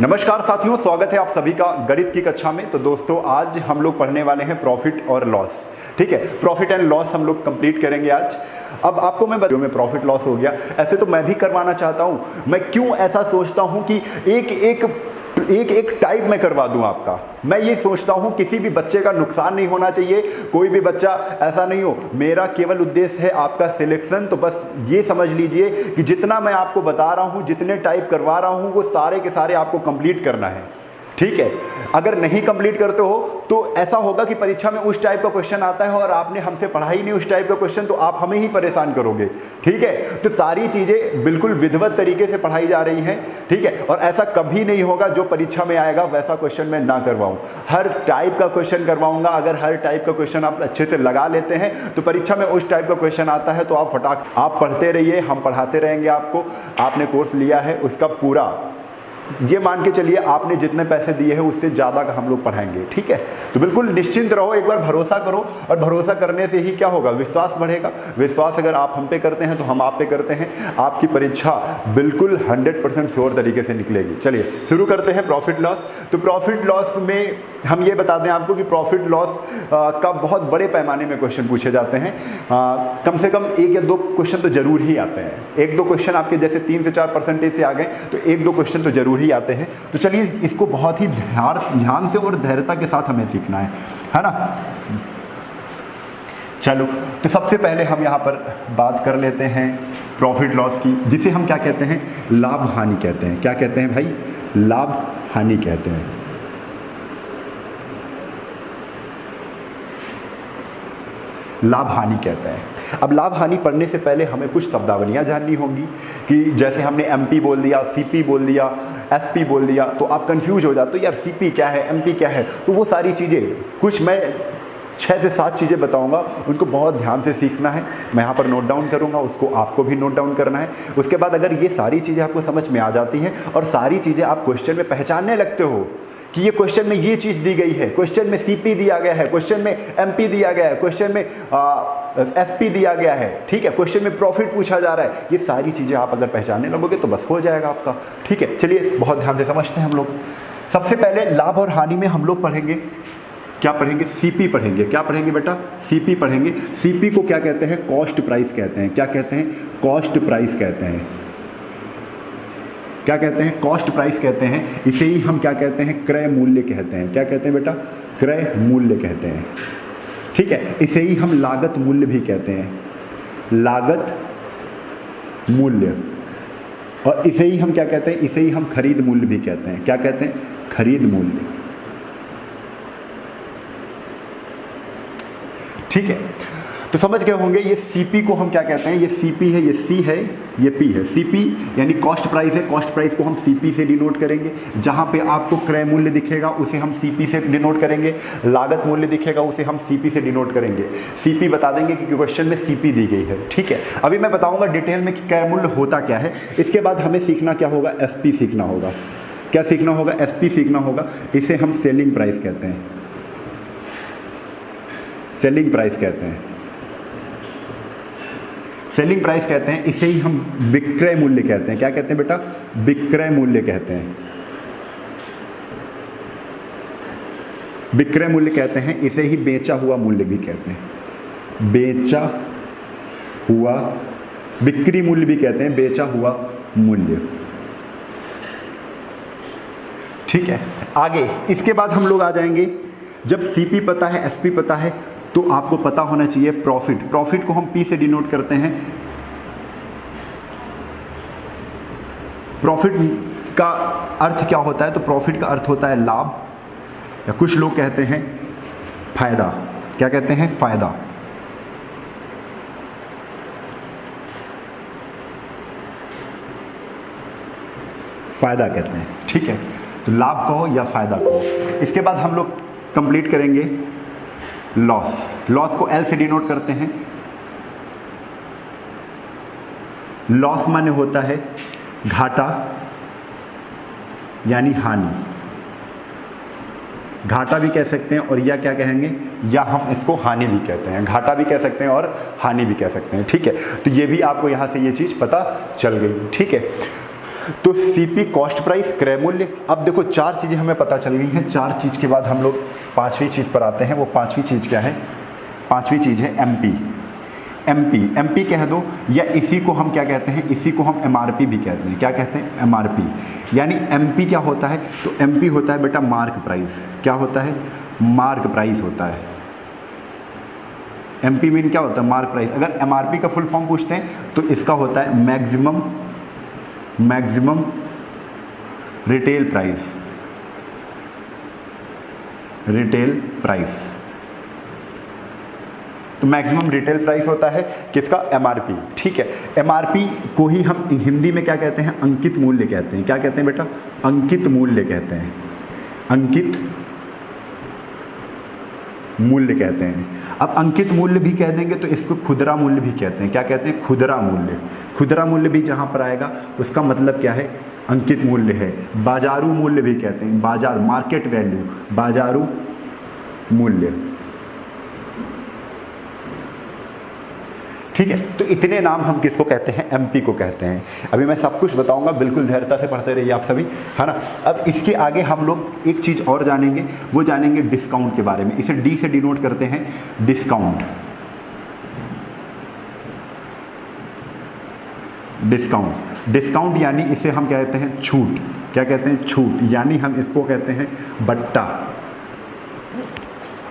नमस्कार साथियों, स्वागत है आप सभी का गणित की कक्षा में। तो दोस्तों, आज हम लोग पढ़ने वाले हैं प्रॉफिट और लॉस। ठीक है, प्रॉफिट एंड लॉस हम लोग कंप्लीट करेंगे आज। अब आपको मैं बताऊं, में प्रॉफिट लॉस हो गया, ऐसे तो मैं भी करवाना चाहता हूं। मैं क्यों ऐसा सोचता हूं कि एक टाइप में करवा दूं आपका। मैं ये सोचता हूं किसी भी बच्चे का नुकसान नहीं होना चाहिए, कोई भी बच्चा ऐसा नहीं हो। मेरा केवल उद्देश्य है आपका सिलेक्शन। तो बस ये समझ लीजिए कि जितना मैं आपको बता रहा हूं, जितने टाइप करवा रहा हूं, वो सारे के सारे आपको कंप्लीट करना है। ठीक है, अगर नहीं कंप्लीट करते हो तो ऐसा होगा कि परीक्षा में उस टाइप का क्वेश्चन आता है और आपने हमसे पढ़ा ही नहीं उस टाइप का क्वेश्चन, तो आप हमें ही परेशान करोगे। ठीक है, तो सारी चीजें बिल्कुल विधिवत तरीके से पढ़ाई जा रही हैं। ठीक है, और ऐसा कभी नहीं होगा जो परीक्षा में आएगा वैसा क्वेश्चन मैं ना करवाऊं। हर टाइप का क्वेश्चन करवाऊंगा। अगर हर टाइप का क्वेश्चन आप अच्छे से लगा लेते हैं तो परीक्षा में उस टाइप का क्वेश्चन आता है तो आप पढ़ते रहिए, हम पढ़ाते रहेंगे आपको। आपने कोर्स लिया है उसका पूरा, ये मान के चलिए आपने जितने पैसे दिए हैं उससे ज़्यादा का हम लोग पढ़ाएंगे। ठीक है, तो बिल्कुल निश्चिंत रहो, एक बार भरोसा करो। और भरोसा करने से ही क्या होगा, विश्वास बढ़ेगा। विश्वास अगर आप हम पे करते हैं तो हम आप पे करते हैं। आपकी परीक्षा बिल्कुल 100% श्योर तरीके से निकलेगी। चलिए शुरू करते हैं प्रॉफिट लॉस। तो प्रॉफिट लॉस में हम ये बता दें आपको कि प्रॉफिट लॉस का बहुत बड़े पैमाने में क्वेश्चन पूछे जाते हैं। कम से कम 1 या 2 क्वेश्चन तो जरूर ही आते हैं। 1-2 क्वेश्चन आपके जैसे 3 से 4% से आ गए तो 1-2 क्वेश्चन तो जरूर ही आते हैं। तो चलिए इसको बहुत ही ध्यान से और धैर्यता के साथ हमें सीखना है ना। चलो, तो सबसे पहले हम यहाँ पर बात कर लेते हैं प्रॉफिट लॉस की, जिसे हम क्या कहते हैं, लाभ हानि कहते हैं। क्या कहते हैं भाई, लाभ हानि कहते हैं। लाभ हानि कहते हैं। अब लाभ हानि पढ़ने से पहले हमें कुछ शब्दावलियां जाननी होंगी कि जैसे हमने एमपी बोल दिया, सीपी बोल दिया, एसपी बोल दिया, तो आप कंफ्यूज हो जाते हो, यार सीपी क्या है, एमपी क्या है। तो वो सारी चीज़ें, कुछ मैं 6 से 7 चीज़ें बताऊंगा, उनको बहुत ध्यान से सीखना है। मैं यहाँ पर नोट डाउन करूंगा, उसको आपको भी नोट डाउन करना है। उसके बाद अगर ये सारी चीज़ें आपको समझ में आ जाती हैं और सारी चीज़ें आप क्वेश्चन में पहचानने लगते हो कि ये क्वेश्चन में ये चीज़ दी गई है, क्वेश्चन में सीपी दिया गया है, क्वेश्चन में एमपी दिया गया है, क्वेश्चन में एसपी दिया गया है, ठीक है, क्वेश्चन में प्रॉफिट पूछा जा रहा है, ये सारी चीज़ें आप अगर पहचानने लगोगे तो बस हो जाएगा आपका। ठीक है, चलिए बहुत ध्यान से समझते हैं हम लोग। सबसे पहले लाभ और हानि में हम लोग पढ़ेंगे, क्या पढ़ेंगे, सीपी पढ़ेंगे। क्या पढ़ेंगे बेटा, सीपी पढ़ेंगे। सीपी को क्या कहते हैं, कॉस्ट प्राइस कहते हैं। क्या कहते हैं, कॉस्ट प्राइस कहते हैं। क्या कहते हैं, कॉस्ट प्राइस कहते हैं। इसे ही हम क्या कहते हैं, क्रय मूल्य कहते हैं। क्या कहते हैं बेटा, क्रय मूल्य कहते हैं। ठीक है, इसे ही हम लागत मूल्य भी कहते हैं, लागत मूल्य। और इसे ही हम क्या कहते हैं, इसे ही हम खरीद मूल्य भी कहते हैं। क्या कहते हैं, खरीद मूल्य। ठीक है, तो समझ गए होंगे ये सीपी को हम क्या कहते हैं। ये सीपी है, ये सी है, ये पी है। सीपी यानी कॉस्ट प्राइस है, कॉस्ट प्राइस को हम सीपी से डिनोट करेंगे। जहां पे आपको क्रय मूल्य दिखेगा उसे हम सीपी से डिनोट करेंगे, लागत मूल्य दिखेगा उसे हम सीपी से डिनोट करेंगे। सीपी बता देंगे कि क्वेश्चन में सीपी दी गई है। ठीक है, अभी मैं बताऊंगा डिटेल में कि क्रय मूल्य होता क्या है। इसके बाद हमें सीखना क्या होगा, एसपी सीखना होगा। क्या सीखना होगा, एसपी सीखना होगा। इसे हम सेलिंग प्राइस कहते हैं, सेलिंग प्राइस कहते हैं, सेलिंग प्राइस कहते हैं। इसे ही हम विक्रय मूल्य कहते हैं। क्या कहते हैं बेटा, विक्रय मूल्य कहते हैं, विक्रय मूल्य कहते हैं। इसे ही बेचा हुआ मूल्य भी कहते हैं, बेचा हुआ, बिक्री मूल्य भी कहते हैं, बेचा हुआ मूल्य। ठीक है, आगे इसके बाद हम लोग आ जाएंगे, जब सीपी पता है, एसपी पता है, तो आपको पता होना चाहिए प्रॉफिट। प्रॉफिट को हम पी से डिनोट करते हैं। प्रॉफिट का अर्थ क्या होता है, तो प्रॉफिट का अर्थ होता है लाभ, या कुछ लोग कहते हैं फायदा। क्या कहते हैं, फायदा। फायदा कहते हैं। ठीक है, तो लाभ कहो या फायदा कहो। इसके बाद हम लोग कंप्लीट करेंगे लॉस। लॉस को एल से डिनोट करते हैं। लॉस माने होता है घाटा यानी हानि। घाटा भी कह सकते हैं और या क्या कहेंगे, या हम इसको हानि भी कहते हैं। घाटा भी कह सकते हैं और हानि भी कह सकते हैं। ठीक है, तो ये भी आपको यहां से ये चीज पता चल गई। ठीक है, तो सीपी कॉस्ट प्राइस, क्रय मूल्य। अब देखो 4 चीज़ें हमें पता चल गई हैं। 4 चीज़ के बाद हम लोग 5वीं चीज़ पर आते हैं। वो 5वीं चीज़ क्या है? 5वीं चीज़ है एमपी। एमपी कह दो, या इसी को हम क्या कहते हैं? इसी को हम एमआरपी भी कहते हैं। क्या कहते हैं? एमआरपी। यानी एमपी क्या होता है? तो एमपी होता है बेटा मार्क प्राइस। क्या होता है? मार्क प्राइस होता है। एमपी मीन क्या होता है? Mark price. अगर एमआरपी का फुल फॉर्म पूछते हैं तो इसका होता है मैक्सिमम रिटेल प्राइस। तो मैक्सिमम रिटेल प्राइस होता है किसका? एमआरपी। ठीक है, एमआरपी को ही हम हिंदी में क्या कहते हैं? अंकित मूल्य कहते हैं। क्या कहते हैं बेटा? अंकित मूल्य कहते हैं। अंकित मूल्य कहते हैं। अब अंकित मूल्य भी कह देंगे तो इसको खुदरा मूल्य भी कहते हैं। क्या कहते हैं? खुदरा मूल्य। खुदरा मूल्य भी जहां पर आएगा उसका मतलब क्या है? अंकित मूल्य है। बाजारू मूल्य भी कहते हैं। बाजार, मार्केट वैल्यू, बाजारू मूल्य। ठीक है, तो इतने नाम हम किसको कहते हैं? एमपी को कहते हैं। अभी मैं सब कुछ बताऊंगा, बिल्कुल धैर्यता से पढ़ते रहिए आप सभी, है ना। अब इसके आगे हम लोग एक चीज़ और जानेंगे, वो जानेंगे डिस्काउंट के बारे में। इसे डी से डिनोट करते हैं, डिस्काउंट। डिस्काउंट यानी इसे हम कहते हैं छूट। क्या कहते हैं? छूट। यानी हम इसको कहते हैं बट्टा।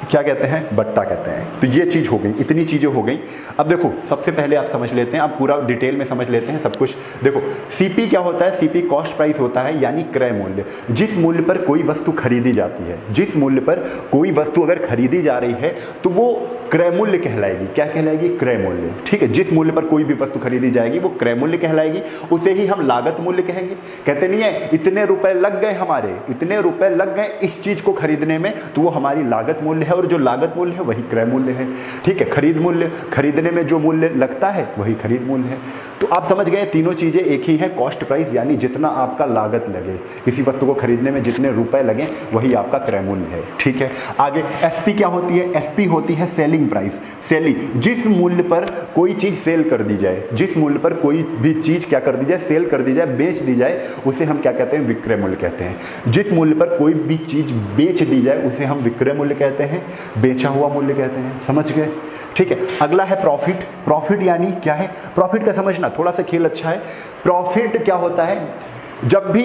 क्या कहते हैं? बट्टा कहते हैं। तो ये चीज़ हो गई, इतनी चीज़ें हो गई। अब देखो सबसे पहले आप समझ लेते हैं, आप पूरा डिटेल में समझ लेते हैं सब कुछ। देखो सीपी क्या होता है? सीपी कॉस्ट प्राइस होता है, यानी क्रय मूल्य। जिस मूल्य पर कोई वस्तु खरीदी जाती है, जिस मूल्य पर कोई वस्तु अगर खरीदी जा रही है तो वो क्रय मूल्य कहलाएगी। क्या कहलाएगी? क्रय मूल्य। ठीक है, जिस मूल्य पर कोई भी वस्तु खरीदी जाएगी वो क्रय मूल्य कहलाएगी। उसे ही हम लागत मूल्य कहेंगे। कहते नहीं है इतने रुपए लग गए हमारे, इतने रुपए लग गए इस चीज को खरीदने में, तो वो हमारी लागत मूल्य है, और जो लागत मूल्य है वही क्रय मूल्य है। ठीक है, खरीद मूल्य, खरीदने में जो मूल्य लगता है वही खरीद मूल्य है। तो आप समझ गए तीनों चीजें एक ही हैं। कॉस्ट प्राइस यानी जितना आपका लागत लगे, किसी वस्तु को खरीदने में जितने रुपए लगे वही आपका क्रय मूल्य है। ठीक है, आगे एसपी क्या होती है? एसपी होती है सेलिंग प्राइस। सेलिंग, जिस मूल्य पर कोई चीज सेल कर दी जाए, जिस मूल्य पर कोई भी चीज क्या कर दी जाए? सेल कर दी जाए, बेच दी जाए, उसे हम क्या कहते हैं? विक्रय मूल्य कहते हैं। जिस मूल्य पर कोई भी चीज बेच दी जाए उसे हम विक्रय मूल्य कहते हैं, बेचा हुआ मूल्य कहते हैं। समझ गए? ठीक है, अगला है प्रॉफिट। प्रॉफिट यानी क्या है? प्रॉफिट का समझना थोड़ा सा खेल अच्छा है। प्रॉफिट क्या होता है? जब भी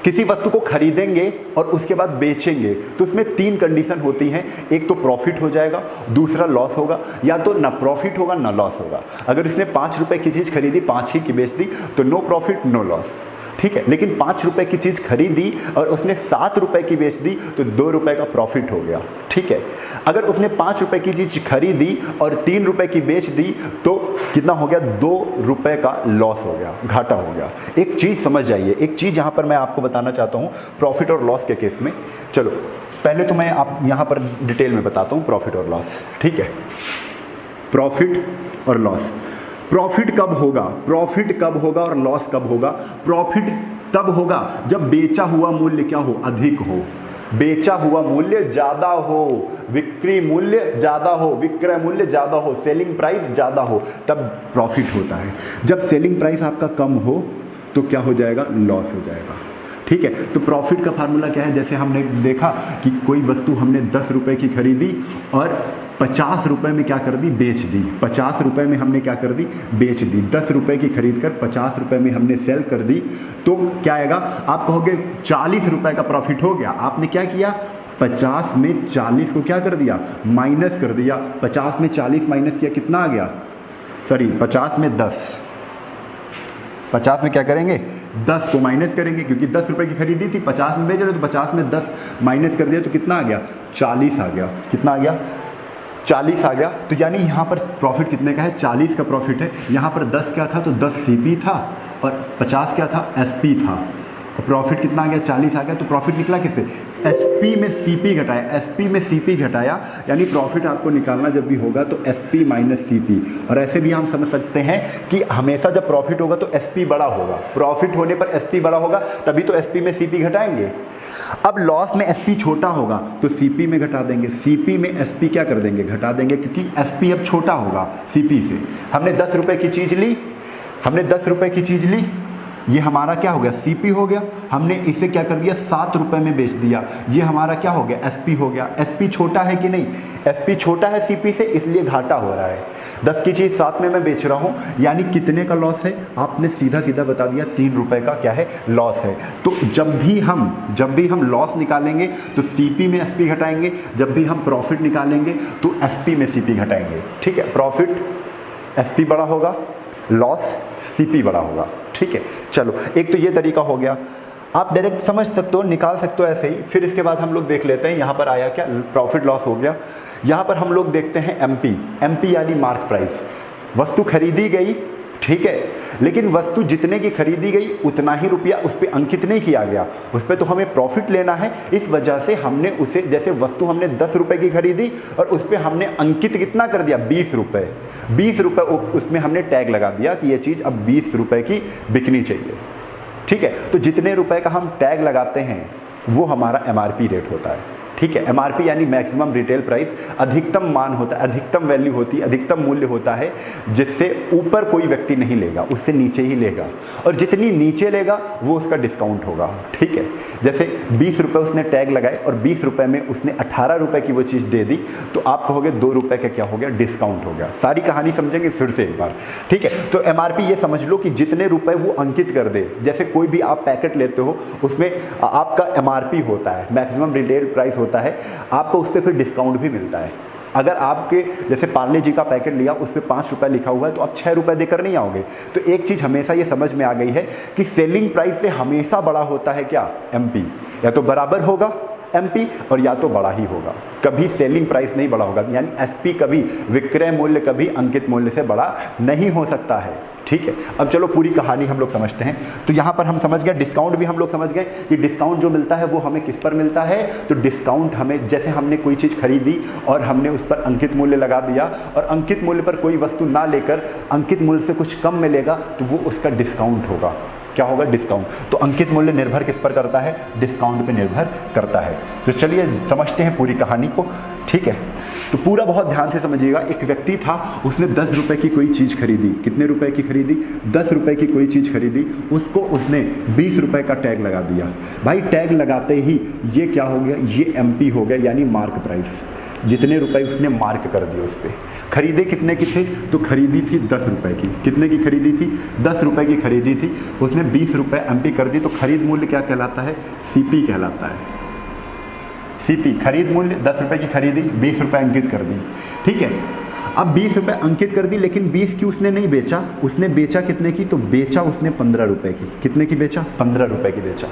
किसी वस्तु को खरीदेंगे और उसके बाद बेचेंगे तो उसमें 3 कंडीशन होती हैं। एक तो प्रॉफिट हो जाएगा, दूसरा लॉस होगा, या तो ना प्रॉफिट होगा ना लॉस होगा। अगर उसने 5 रुपए की चीज़ खरीदी, 5 ही की बेच दी, तो नो प्रॉफिट नो लॉस। ठीक है, लेकिन 5 रुपए की चीज़ खरीदी और उसने 7 रुपए की बेच दी तो 2 रुपए का प्रॉफिट हो गया। ठीक है, अगर उसने 5 रुपए की चीज़ खरीदी और 3 रुपए की बेच दी तो कितना हो गया? 2 रुपए का लॉस हो गया, घाटा हो गया। एक चीज़ समझ जाइए, एक चीज़ यहाँ पर मैं आपको बताना चाहता हूँ प्रॉफिट और लॉस के केस में। चलो पहले तो मैं आप यहाँ पर डिटेल में बताता हूँ प्रॉफिट और लॉस। ठीक है, प्रॉफिट और लॉस। प्रॉफिट कब होगा? प्रॉफिट कब होगा और लॉस कब होगा? प्रॉफिट तब होगा जब बेचा हुआ मूल्य क्या हो? अधिक हो। बेचा हुआ मूल्य ज्यादा हो, विक्रय मूल्य ज्यादा हो, विक्रय मूल्य ज्यादा हो, सेलिंग प्राइस ज्यादा हो, तब प्रॉफिट होता है। जब सेलिंग प्राइस आपका कम हो तो क्या हो जाएगा? लॉस हो जाएगा। ठीक है, तो प्रॉफिट का फार्मूला क्या है? जैसे हमने देखा कि कोई वस्तु हमने 10 रुपए की खरीदी और 50 रुपए में क्या कर दी? बेच दी। 50 रुपए में हमने क्या कर दी? बेच दी। 10 रुपए की खरीद कर 50 रुपए में हमने सेल कर दी, तो क्या आएगा? आप कहोगे 40 रुपए का प्रॉफिट हो गया। आपने क्या किया? 50 में 40 को क्या कर दिया? माइनस कर दिया। 50 में 40 माइनस किया, कितना आ गया? सॉरी, 50 में 10। 50 में क्या करेंगे? 10 को माइनस करेंगे, क्योंकि 10 रुपए की खरीदी थी, 50 में बेच रहे, तो 50 में 10 माइनस कर दिया तो कितना आ गया? 40 आ गया। कितना आ गया? 40 आ गया। तो यानी यहाँ पर प्रॉफिट कितने का है? 40 का प्रॉफिट है। यहाँ पर 10 क्या था? तो 10 सीपी था और 50 क्या था? एसपी था। और प्रॉफिट कितना आ गया? 40 आ गया। तो प्रॉफिट निकला किससे? एसपी में सीपी घटाया। एसपी में सीपी घटाया, यानी प्रॉफिट आपको निकालना जब भी होगा तो एसपी माइनस सीपी। और ऐसे भी हम समझ सकते हैं कि हमेशा जब प्रॉफिट होगा तो एसपी बड़ा होगा। प्रॉफिट होने पर एसपी बड़ा होगा, तभी तो एसपी में सीपी घटाएंगे। अब लॉस में एसपी छोटा होगा तो सीपी में घटा देंगे। सीपी में एसपी क्या कर देंगे? घटा देंगे, क्योंकि एसपी अब छोटा होगा सीपी से। हमने 10 रुपए की चीज़ ली, हमने 10 रुपए की चीज़ ली ये हमारा क्या हो गया, सीपी हो गया। हमने इसे क्या कर दिया, 7 रुपए में बेच दिया। ये हमारा क्या हो गया, एसपी हो गया। एसपी छोटा है कि नहीं, एसपी छोटा है सीपी से, इसलिए घाटा हो रहा है। 10 की चीज़ 7 में मैं बेच रहा हूँ, यानी कितने का लॉस है, आपने सीधा सीधा बता दिया, 3 रुपए का क्या है, लॉस है। तो जब भी हम लॉस निकालेंगे तो सीपी में एसपी घटाएंगे, जब भी हम प्रॉफिट निकालेंगे तो एसपी में सीपी घटाएंगे। ठीक है, प्रॉफिट एसपी बड़ा होगा, लॉस सीपी बड़ा होगा। ठीक है, चलो एक तो ये तरीका हो गया, आप डायरेक्ट समझ सकते हो, निकाल सकते हो ऐसे ही। फिर इसके बाद हम लोग देख लेते हैं, यहाँ पर आया क्या, प्रॉफिट लॉस हो गया। यहाँ पर हम लोग देखते हैं एमपी यानी मार्क प्राइस। वस्तु खरीदी गई, ठीक है, लेकिन वस्तु जितने की खरीदी गई उतना ही रुपया उस पर अंकित नहीं किया गया, उस पर तो हमें प्रॉफिट लेना है। इस वजह से हमने उसे, जैसे वस्तु हमने 10 रुपए की खरीदी और उस पर हमने अंकित कितना कर दिया, 20 रुपए। 20 रुपए उसमें हमने टैग लगा दिया कि ये चीज़ अब 20 रुपए की बिकनी चाहिए। ठीक है, तो जितने रुपए का हम टैग लगाते हैं वो हमारा एमआरपी रेट होता है। ठीक है, एमआरपी यानी मैक्सिमम रिटेल प्राइस, अधिकतम मान होता है, अधिकतम वैल्यू होती है, अधिकतम मूल्य होता है, जिससे ऊपर कोई व्यक्ति नहीं लेगा, उससे नीचे ही लेगा, और जितनी नीचे लेगा वो उसका डिस्काउंट होगा। ठीक है, जैसे 20 रुपये उसने टैग लगाए और 20 रुपये में उसने 18 रुपये की वो चीज़ दे दी, तो आप कहोगे 2 रुपये का क्या हो गया, डिस्काउंट हो गया। सारी कहानी समझेंगे फिर से एक बार। ठीक है, तो एमआरपी ये समझ लो कि जितने रुपए वो अंकित कर दे, जैसे कोई भी आप पैकेट लेते हो उसमें आपका एमआरपी होता है, मैक्सिमम रिटेल प्राइस होता है, आपको उस पर फिर डिस्काउंट भी मिलता है। अगर आपके जैसे पार्ले जी का पैकेट लिया, उस पर 5 रुपये लिखा हुआ है, तो आप 6 रुपये देकर नहीं आओगे। तो एक चीज़ हमेशा ये समझ में आ गई है कि सेलिंग प्राइस से हमेशा बड़ा होता है क्या, एमपी। या तो बराबर होगा एमपी और या तो बड़ा ही होगा, कभी सेलिंग प्राइस नहीं बड़ा होगा। यानी एसपी कभी, विक्रय मूल्य कभी अंकित मूल्य से बड़ा नहीं हो सकता है। ठीक है, अब चलो पूरी कहानी हम लोग समझते हैं। तो यहाँ पर हम समझ गए, डिस्काउंट भी हम लोग समझ गए कि डिस्काउंट जो मिलता है वो हमें किस पर मिलता है। तो डिस्काउंट हमें, जैसे हमने कोई चीज़ खरीदी और हमने उस पर अंकित मूल्य लगा दिया और अंकित मूल्य पर कोई वस्तु ना लेकर अंकित मूल्य से कुछ कम मिलेगा, तो वो उसका डिस्काउंट होगा। क्या होगा, डिस्काउंट। तो अंकित मूल्य निर्भर किस पर करता है, डिस्काउंट पे निर्भर करता है। तो चलिए समझते हैं पूरी कहानी को। ठीक है, तो पूरा बहुत ध्यान से समझिएगा। एक व्यक्ति था, उसने 10 रुपए की कोई चीज़ खरीदी। कितने रुपए की खरीदी, 10 रुपए की कोई चीज़ खरीदी, उसको उसने 20 रुपए का टैग लगा दिया। भाई टैग लगाते ही ये क्या हो गया, ये एमपी हो गया, यानी मार्क प्राइस। जितने रुपए उसने मार्क कर दिए उस पर। खरीदे कितने की थे, तो खरीदी थी 10 रुपए की। कितने की खरीदी थी, 10 रुपए की खरीदी थी, उसने 20 रुपए एमपी कर दी। तो खरीद मूल्य क्या कहलाता है, सीपी कहलाता है। सीपी खरीद मूल्य, 10 रुपए की खरीदी, 20 रुपए अंकित कर दी। ठीक है, अब 20 रुपए अंकित कर दी, लेकिन 20 की उसने नहीं बेचा, उसने बेचा कितने की, तो बेचा उसने 15 रुपए की। कितने की बेचा, 15 रुपए की बेचा।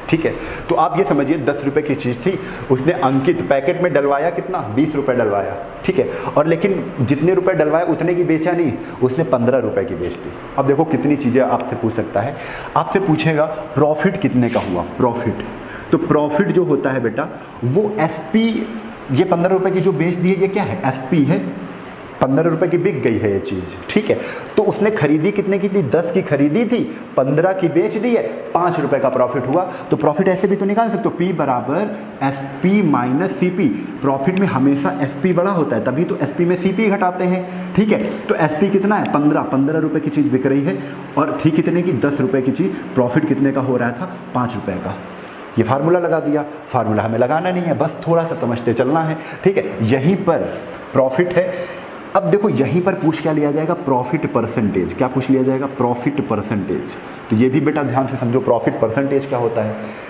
ठीक है, तो आप ये समझिए 10 रुपए की चीज़ थी, उसने अंकित पैकेट में डलवाया कितना, 20 रुपए डलवाया। ठीक है, और लेकिन जितने रुपए डलवाए उतने की बेचा नहीं, उसने 15 रुपए की बेच दी। अब देखो कितनी चीज़ें आपसे पूछ सकता है, आपसे पूछेगा प्रॉफिट कितने का हुआ, प्रॉफिट। तो प्रॉफिट जो होता है बेटा वो एसपी, ये 15 रुपए की जो बेच दी है ये क्या है, एसपी है। 15 रुपए की बिक गई है ये चीज़। ठीक है, तो उसने खरीदी कितने की थी, 10 की खरीदी थी, 15 की बेच दी है, 5 रुपए का प्रॉफिट हुआ। तो प्रॉफिट ऐसे भी तो निकाल सकते हो, P बराबर SP माइनस CP। प्रॉफिट में हमेशा SP बड़ा होता है, तभी तो SP में CP घटाते हैं। ठीक है, तो SP कितना है, 15 रुपए की चीज़ बिक रही है और थी कितने की, 10 रुपए की चीज़। प्रॉफिट कितने का हो रहा था, 5 रुपए का। ये फार्मूला लगा दिया, फार्मूला हमें लगाना नहीं है, बस थोड़ा सा समझते चलना है। ठीक है, यहीं पर प्रॉफिट है। अब देखो यहीं पर पूछ क्या लिया जाएगा, प्रॉफिट परसेंटेज। क्या पूछ लिया जाएगा, प्रॉफिट परसेंटेज। तो ये भी बेटा ध्यान से समझो, प्रॉफिट परसेंटेज क्या होता है।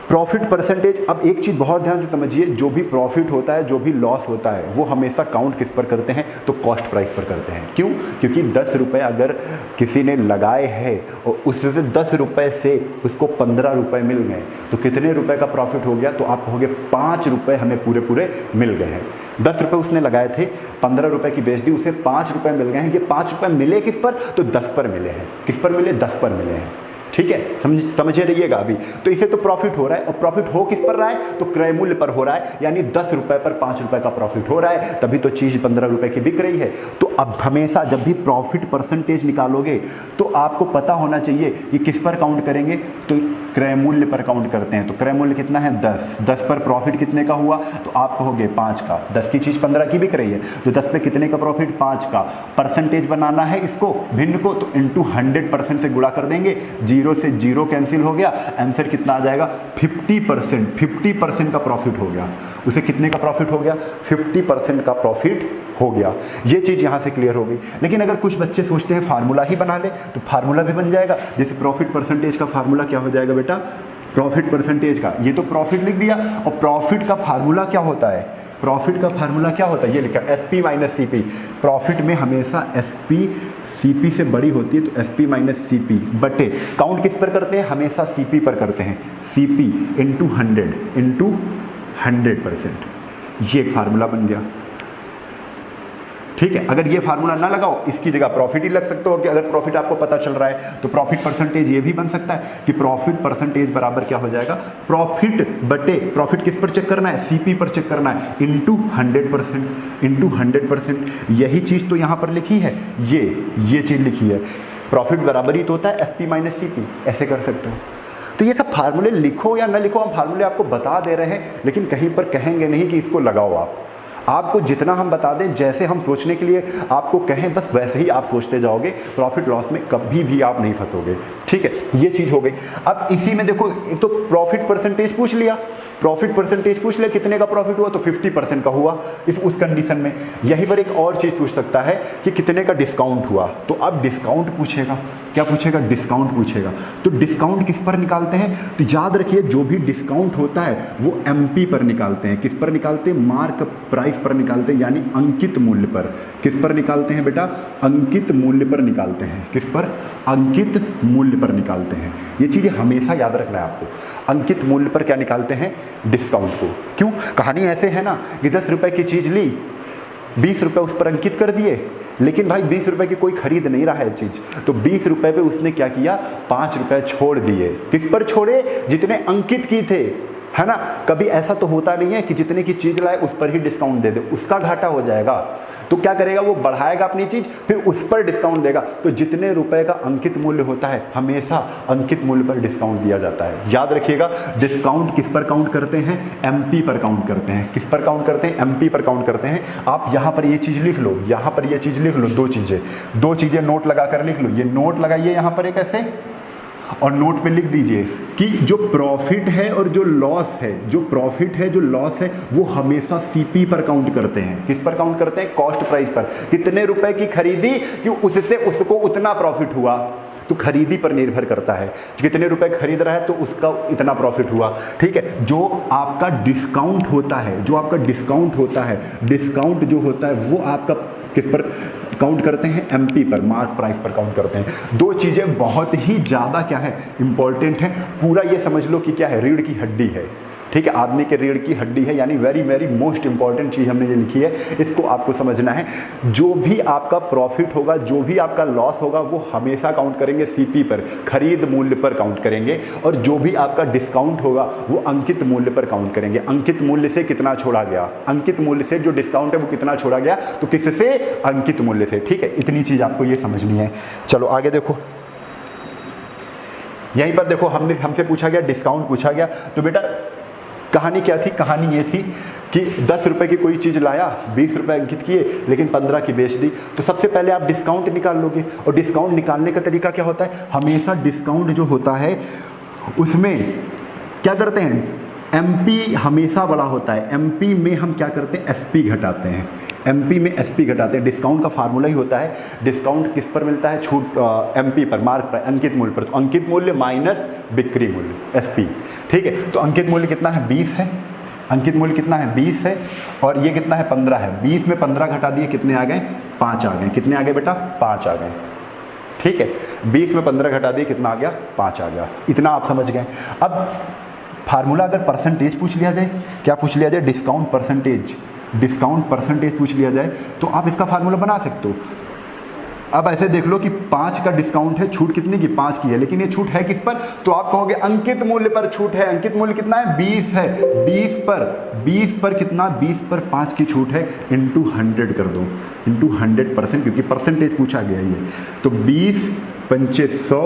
प्रॉफिट परसेंटेज, अब एक चीज़ बहुत ध्यान से समझिए, जो भी प्रॉफिट होता है, जो भी लॉस होता है, वो हमेशा काउंट किस पर करते हैं, तो कॉस्ट प्राइस पर करते हैं। क्यों, क्योंकि 10 रुपये अगर किसी ने लगाए हैं और उससे 10 रुपये से उसको 15 रुपये मिल गए, तो कितने रुपए का प्रॉफिट हो गया, तो आप कहोगे 5 रुपये हमें पूरे पूरे मिल गए हैं। 10 रुपये उसने लगाए थे, 15 रुपये की बेच दी, उसे 5 रुपये मिल गए हैं। ये 5 रुपये मिले किस पर, तो 10 पर मिले हैं। किस पर मिले, 10 पर मिले हैं। ठीक है, समझे रहिएगा अभी। तो इसे तो प्रॉफिट हो रहा है, और प्रॉफिट हो किस पर रहा है, तो क्रय मूल्य पर हो रहा है, यानी 10 रुपए पर 5 रुपए का प्रॉफिट हो रहा है, तभी तो चीज़ 15 रुपए की बिक रही है। तो अब हमेशा जब भी प्रॉफिट परसेंटेज निकालोगे तो आपको पता होना चाहिए कि किस पर काउंट करेंगे, तो क्रय मूल्य पर काउंट करते हैं। तो क्रय मूल्य कितना है 10, 10 पर प्रॉफिट कितने का हुआ, तो आप कहोगे 5 का। 10 की चीज़ 15 की बिक रही है, तो 10 पे कितने का प्रॉफिट, 5 का। परसेंटेज बनाना है इसको भिन्न को, तो इंटू 100% से गुणा कर देंगे, 0 से 0 कैंसिल हो गया, आंसर कितना आ जाएगा 50%। 50% का प्रॉफिट हो गया, उसे कितने का प्रॉफिट हो गया, 50% का प्रॉफिट हो गया। ये चीज़ यहाँ से क्लियर हो गई। लेकिन अगर कुछ बच्चे सोचते हैं फार्मूला ही बना ले, तो फार्मूला भी बन जाएगा। जैसे प्रॉफिट परसेंटेज का फार्मूला क्या हो जाएगा बेटा, प्रॉफिट परसेंटेज का, ये तो प्रॉफिट लिख दिया, और प्रॉफिट का फार्मूला क्या होता है, प्रॉफिट का फार्मूला क्या होता है, ये लिखा SP माइनस CP। प्रॉफिट में हमेशा SP CP से बड़ी होती है, तो SP माइनस CP बटे काउंट किस पर करते हैं, हमेशा CP पर करते हैं, CP इंटू 100%। ये एक फार्मूला बन गया। ठीक है, अगर ये फार्मूला ना लगाओ, इसकी जगह प्रॉफिट ही लग सकते हो कि अगर प्रॉफिट आपको पता चल रहा है, तो प्रॉफिट परसेंटेज ये भी बन सकता है कि प्रॉफिट परसेंटेज बराबर क्या हो जाएगा, प्रॉफिट बटे प्रॉफिट किस पर चेक करना है, CP पर चेक करना है, इंटू 100%। यही चीज़ तो यहाँ पर लिखी है, ये चीज़ लिखी है। प्रॉफिट बराबर ही तो होता है SP माइनस CP, ऐसे कर सकते हो। तो ये सब फार्मूले लिखो या ना लिखो, हम फार्मूले आपको बता दे रहे हैं, लेकिन कहीं पर कहेंगे नहीं कि इसको लगाओ। आपको जितना हम बता दें, जैसे हम सोचने के लिए आपको कहें, बस वैसे ही आप सोचते जाओगे, प्रॉफिट लॉस में कभी भी आप नहीं फंसोगे। ठीक है, ये चीज़ हो गई। अब इसी में देखो, एक तो प्रॉफिट परसेंटेज पूछ लिया, प्रॉफिट परसेंटेज पूछ लिया, कितने का प्रॉफिट हुआ, तो 50% का हुआ उस कंडीशन में। यहीं पर एक और चीज़ पूछ सकता है कि कितने का डिस्काउंट हुआ, तो अब डिस्काउंट पूछेगा, क्या पूछेगा, डिस्काउंट पूछेगा। तो डिस्काउंट किस पर निकालते हैं, तो याद रखिए जो भी डिस्काउंट होता है वो MP पर निकालते हैं। किस पर निकालते हैं, मार्क प्राइस पर निकालते हैं, यानी अंकित मूल्य पर। किस पर निकालते हैं बेटा, अंकित मूल्य पर निकालते हैं। किस पर, अंकित मूल्य पर निकालते हैं। ये चीज़ें हमेशा याद रखना है आपको। अंकित मूल्य पर क्या निकालते हैं, डिस्काउंट को। क्यों, कहानी ऐसे है ना कि 10 रुपए की चीज़ ली, 20 रुपए उस पर अंकित कर दिए, लेकिन भाई 20 रुपए की कोई खरीद नहीं रहा है चीज़, तो 20 रुपए पे उसने क्या किया, 5 रुपए छोड़ दिए। किस पर छोड़े, जितने अंकित की थे, है ना। कभी ऐसा तो होता नहीं है कि जितने की चीज़ लाए उस पर ही डिस्काउंट दे दे, उसका घाटा हो जाएगा। तो क्या करेगा, वो बढ़ाएगा अपनी चीज़, फिर उस पर डिस्काउंट देगा। तो जितने रुपए का अंकित मूल्य होता है, हमेशा अंकित मूल्य पर डिस्काउंट दिया जाता है। याद रखिएगा, डिस्काउंट किस पर काउंट करते हैं, MP पर काउंट करते हैं। किस पर काउंट करते हैं, MP पर काउंट करते हैं। आप यहाँ पर ये चीज़ लिख लो, यहाँ पर ये चीज़ लिख लो, दो चीज़ें नोट लगा कर लिख लो। ये नोट लगाइए यहाँ पर एक ऐसे, और नोट पे लिख दीजिए कि जो प्रॉफिट है और जो लॉस है, जो प्रॉफिट है जो लॉस है, वो हमेशा CP पर काउंट करते हैं। किस पर काउंट करते हैं, कॉस्ट प्राइस पर। कितने रुपए की खरीदी कि उससे उसको उतना प्रॉफिट हुआ, तो खरीदी पर निर्भर करता है, कितने रुपए खरीद रहा है तो उसका इतना प्रॉफिट हुआ। ठीक है, जो आपका डिस्काउंट होता है, जो आपका डिस्काउंट होता है, डिस्काउंट जो होता है वो आपका किस पर काउंट करते हैं, MP पर, मार्क प्राइस पर काउंट करते हैं। दो चीज़ें बहुत ही ज़्यादा क्या है, इंपॉर्टेंट है। पूरा ये समझ लो कि क्या है, रीढ़ की हड्डी है। ठीक है, आदमी के रीढ़ की हड्डी है, यानी वेरी वेरी मोस्ट इंपॉर्टेंट चीज़ हमने ये लिखी है, इसको आपको समझना है। जो भी आपका प्रॉफिट होगा, जो भी आपका लॉस होगा, वो हमेशा काउंट करेंगे CP पर, खरीद मूल्य पर काउंट करेंगे। और जो भी आपका डिस्काउंट होगा वो अंकित मूल्य पर काउंट करेंगे। अंकित मूल्य से कितना छोड़ा गया, अंकित मूल्य से जो डिस्काउंट है वो कितना छोड़ा गया, तो किससे, अंकित मूल्य से। ठीक है, इतनी चीज़ आपको ये समझनी है। चलो आगे देखो, यहीं पर देखो, हमसे पूछा गया, डिस्काउंट पूछा गया। तो बेटा कहानी क्या थी, कहानी ये थी कि 10 रुपए की कोई चीज़ लाया, 20 रुपए अंकित किए, लेकिन 15 की बेच दी। तो सबसे पहले आप डिस्काउंट निकाल लोगे, और डिस्काउंट निकालने का तरीका क्या होता है, हमेशा डिस्काउंट जो होता है उसमें क्या करते हैं, MP हमेशा बड़ा होता है। MP में हम क्या करते हैं, SP घटाते हैं। MP में SP घटाते हैं। डिस्काउंट का फार्मूला ही होता है, डिस्काउंट किस पर मिलता है, छूट, MP पर, मार्क पर, अंकित मूल्य पर। तो अंकित मूल्य माइनस बिक्री मूल्य, SP। ठीक है, तो अंकित मूल्य कितना है, 20 है। अंकित मूल्य कितना है, 20 है, और ये कितना है, 15 है। 20 में 15 घटा दिए, कितने आ गए, 5 आ गए। कितने आ गए बेटा, 5 आ गए। ठीक है, 20 में 15 घटा दिए, कितना आ गया, 5 आ गया। इतना आप समझ गए। अब फार्मूला अगर परसेंटेज पूछ लिया जाए, क्या पूछ लिया जाए, डिस्काउंट परसेंटेज, डिस्काउंट परसेंटेज पूछ लिया जाए, तो आप इसका फार्मूला बना सकते हो। अब ऐसे देख लो कि 5 का डिस्काउंट है, छूट कितनी की, 5 की है, लेकिन ये छूट है किस पर, तो आप कहोगे अंकित मूल्य पर छूट है। अंकित मूल्य कितना है, 20 है। 20 पर कितना, 20 पर 5 की छूट है, इंटू 100 कर दो, इंटू 100%, क्योंकि परसेंटेज पूछा गया ये। तो 20 100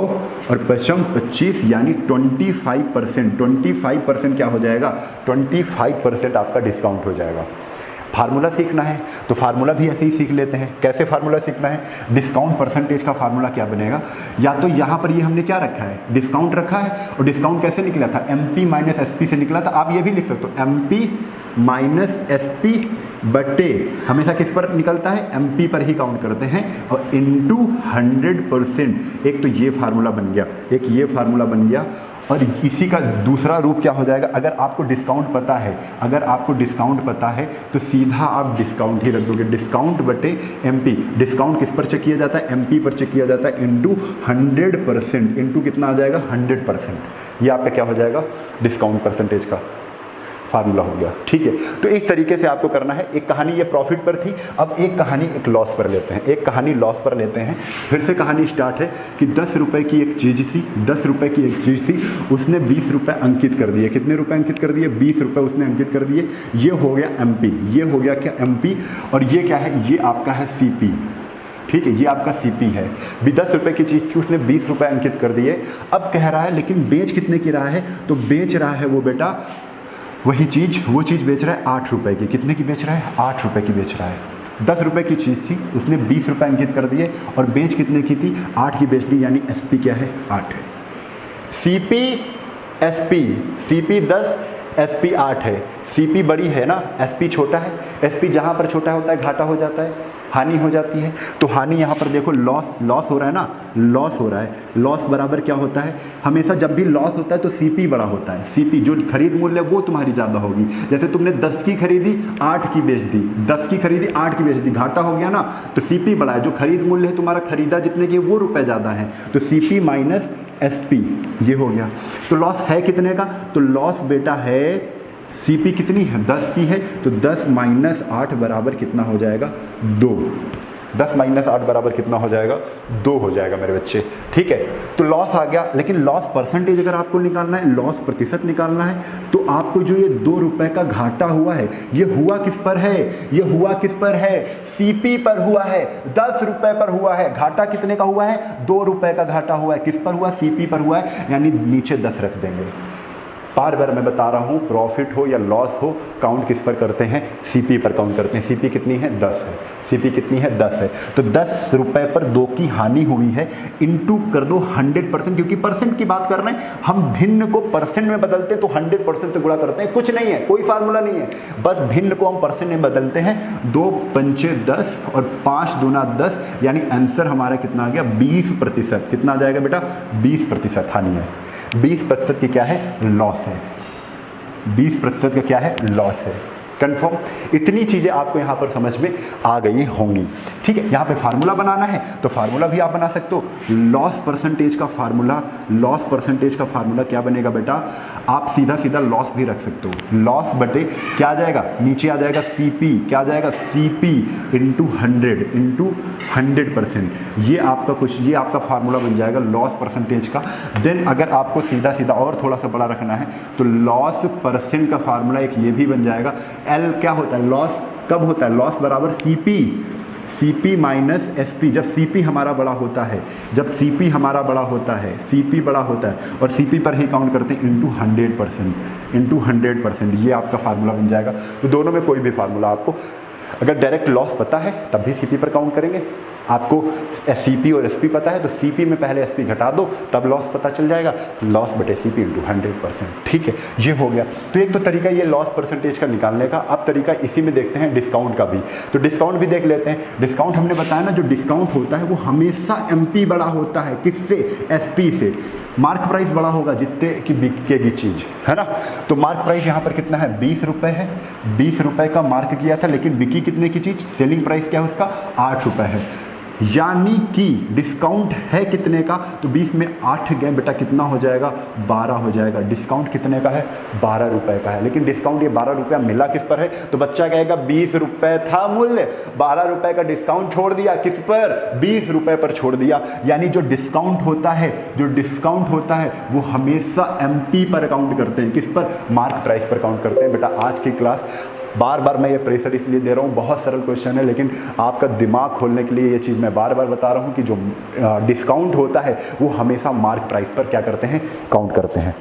और 25 यानी 25%। 25% क्या हो जाएगा, 25% आपका डिस्काउंट हो जाएगा। फार्मूला सीखना है तो फार्मूला भी ऐसे ही सीख लेते हैं। कैसे फार्मूला सीखना है, डिस्काउंट परसेंटेज का फार्मूला क्या बनेगा, या तो यहाँ पर ये हमने क्या रखा है, डिस्काउंट रखा है, और डिस्काउंट कैसे निकला था, MP माइनस SP से निकला था। आप ये भी लिख सकते हो MP माइनस SP बटे हमेशा किस पर निकलता है, MP पर ही काउंट करते हैं, और इंटू 100%। एक तो ये फार्मूला बन गया, एक ये फार्मूला बन गया, और इसी का दूसरा रूप क्या हो जाएगा, अगर आपको डिस्काउंट पता है, अगर आपको डिस्काउंट पता है तो सीधा आप डिस्काउंट ही रख दोगे, डिस्काउंट बटे MP। डिस्काउंट किस पर चेक किया जाता है, MP पर चेक किया जाता है, इंटू 100%। इंटू कितना आ जाएगा, 100%। ये आपका क्या हो जाएगा, डिस्काउंट परसेंटेज का फार्मूला हो गया। ठीक है, तो इस तरीके से आपको करना है। एक कहानी ये प्रॉफिट पर थी, अब एक कहानी एक लॉस पर लेते हैं, एक कहानी लॉस पर लेते हैं। फिर से कहानी स्टार्ट है कि 10 रुपये की एक चीज़ थी, 10 रुपये की एक चीज़ थी, उसने 20 रुपये अंकित कर दिए। कितने रुपए अंकित कर दिए, 20 रुपये उसने अंकित कर दिए। ये हो गया MP, ये हो गया क्या MP, और ये क्या है, ये आपका है CP। ठीक है, ये आपका CP है। भी 10 रुपये की चीज़ थी, उसने 20 रुपये अंकित कर दिए। अब कह रहा है लेकिन बेच कितने की रहा है, तो बेच रहा है वो बेटा वही चीज़, वो चीज़ बेच रहा है 8 रुपये की। कितने की बेच रहा है, 8 रुपये की बेच रहा है। 10 रुपये की चीज़ थी, उसने 20 रुपये अंकित कर दिए, और बेच कितने की थी, 8 की बेच दी, यानी SP क्या है, 8 है। CP SP, CP 10 SP 8 है। CP बड़ी है ना, SP छोटा है। SP जहाँ पर छोटा होता है घाटा हो जाता है, हानि हो जाती है। तो हानि यहाँ पर देखो, लॉस हो रहा है ना, लॉस हो रहा है। लॉस बराबर क्या होता है, हमेशा जब भी लॉस होता है तो CP बड़ा होता है। CP जो खरीद मूल्य है वो तुम्हारी ज़्यादा होगी। जैसे तुमने 10 की खरीदी, 8 की बेच दी, 10 की खरीदी, 8 की बेच दी, घाटा हो गया ना, तो CP बड़ा है। जो खरीद मूल्य है तुम्हारा, खरीदा जितने की वो रुपए ज़्यादा है, तो CP माइनस SP ये हो गया। तो लॉस है कितने का, तो लॉस बेटा है CP कितनी है, 10 की है, तो 10 माइनस 8 बराबर कितना हो जाएगा, 2। 10 माइनस 8 बराबर कितना हो जाएगा, 2 हो जाएगा मेरे बच्चे। ठीक है, तो लॉस आ गया। लेकिन लॉस परसेंटेज अगर आपको निकालना है, लॉस प्रतिशत निकालना है, तो आपको जो ये 2 रुपए का घाटा हुआ है, ये हुआ किस पर है, ये हुआ किस पर है, CP पर हुआ है। 10 रुपए पर हुआ है, घाटा कितने का हुआ है, 2 रुपए का घाटा हुआ है। किस पर हुआ, CP पर हुआ है, यानी नीचे 10 रख देंगे। बार बार मैं बता रहा हूँ, प्रॉफिट हो या लॉस हो, काउंट किस पर करते हैं, CP पर काउंट करते हैं। CP कितनी है, 10 है। CP कितनी है, 10 है। तो 10 रुपए पर 2 की हानि हुई है, इंटू कर दो 100%, क्योंकि परसेंट की बात कर रहे हैं हम। भिन्न को परसेंट में बदलते हैं तो 100% से गुणा करते हैं। कुछ नहीं है, कोई फार्मूला नहीं है, बस भिन्न को हम परसेंट में बदलते हैं। 2 पंचे 10 और 5 दूना 10, यानी आंसर हमारा कितना आ गया, 20%। कितना आ जाएगा बेटा, 20% हानि है। 20% की क्या है, लॉस है। 20% का क्या है, लॉस है। कंफर्म, इतनी चीज़ें आपको यहाँ पर समझ में आ गई होंगी। ठीक है, यहाँ पे फार्मूला बनाना है तो फार्मूला भी आप बना सकते हो। लॉस परसेंटेज का फार्मूला, लॉस परसेंटेज का फार्मूला क्या बनेगा बेटा, आप सीधा सीधा लॉस भी रख सकते हो। लॉस बटे क्या आ जाएगा, नीचे आ जाएगा CP, क्या आ जाएगा, CP इंटू 100%। ये आपका कुछ, ये आपका फार्मूला बन जाएगा लॉस परसेंटेज का। देन अगर आपको सीधा सीधा और थोड़ा सा बड़ा रखना है तो लॉस परसेंट का फार्मूला एक ये भी बन जाएगा। L क्या होता है, लॉस कब होता है, लॉस बराबर CP माइनस SP। जब CP हमारा बड़ा होता है, जब CP हमारा बड़ा होता है, CP बड़ा होता है और CP पर ही काउंट करते हैं, इंटू 100%। ये आपका फार्मूला बन जाएगा। तो दोनों में कोई भी फार्मूला आपको, अगर डायरेक्ट लॉस पता है तब भी CP पर काउंट करेंगे। आपको CP और SP पता है तो CP में पहले SP घटा दो, तब लॉस पता चल जाएगा। लॉस बटे CP इंटू 100%। ठीक है, ये हो गया। तो एक तो तरीका ये लॉस परसेंटेज का निकालने का। अब तरीका इसी में देखते हैं डिस्काउंट का भी। तो डिस्काउंट भी देख लेते हैं। डिस्काउंट हमने बताया ना, जो डिस्काउंट होता है वो हमेशा MP बड़ा होता है। किससे, SP से। मार्क प्राइस बड़ा होगा जितने की बिकेगी चीज़, है ना। तो मार्क प्राइस यहाँ पर कितना है, 20 रुपये है। 20 रुपये का मार्क किया था, लेकिन बिकी कितने की चीज़, सेलिंग प्राइस क्या है उसका, 8 रुपये है। यानी कि डिस्काउंट है कितने का, तो 20 में 8 गए बेटा, कितना हो जाएगा, 12 हो जाएगा। डिस्काउंट कितने का है, 12 रुपये का है। लेकिन डिस्काउंट ये 12 रुपया मिला किस पर है, तो बच्चा कहेगा 20 रुपये था मूल्य, 12 रुपये का डिस्काउंट छोड़ दिया, किस पर, 20 रुपये पर छोड़ दिया। यानी जो डिस्काउंट होता है, जो डिस्काउंट होता है वो हमेशा MP पर काउंट करते हैं। किस पर, मार्क प्राइस पर काउंट करते हैं। बेटा आज की क्लास बार बार मैं ये प्रेशर इसलिए दे रहा हूँ, बहुत सरल क्वेश्चन है, लेकिन आपका दिमाग खोलने के लिए ये चीज़ मैं बार बार बता रहा हूँ कि जो डिस्काउंट होता है वो हमेशा मार्क प्राइस पर क्या करते हैं, काउंट करते हैं।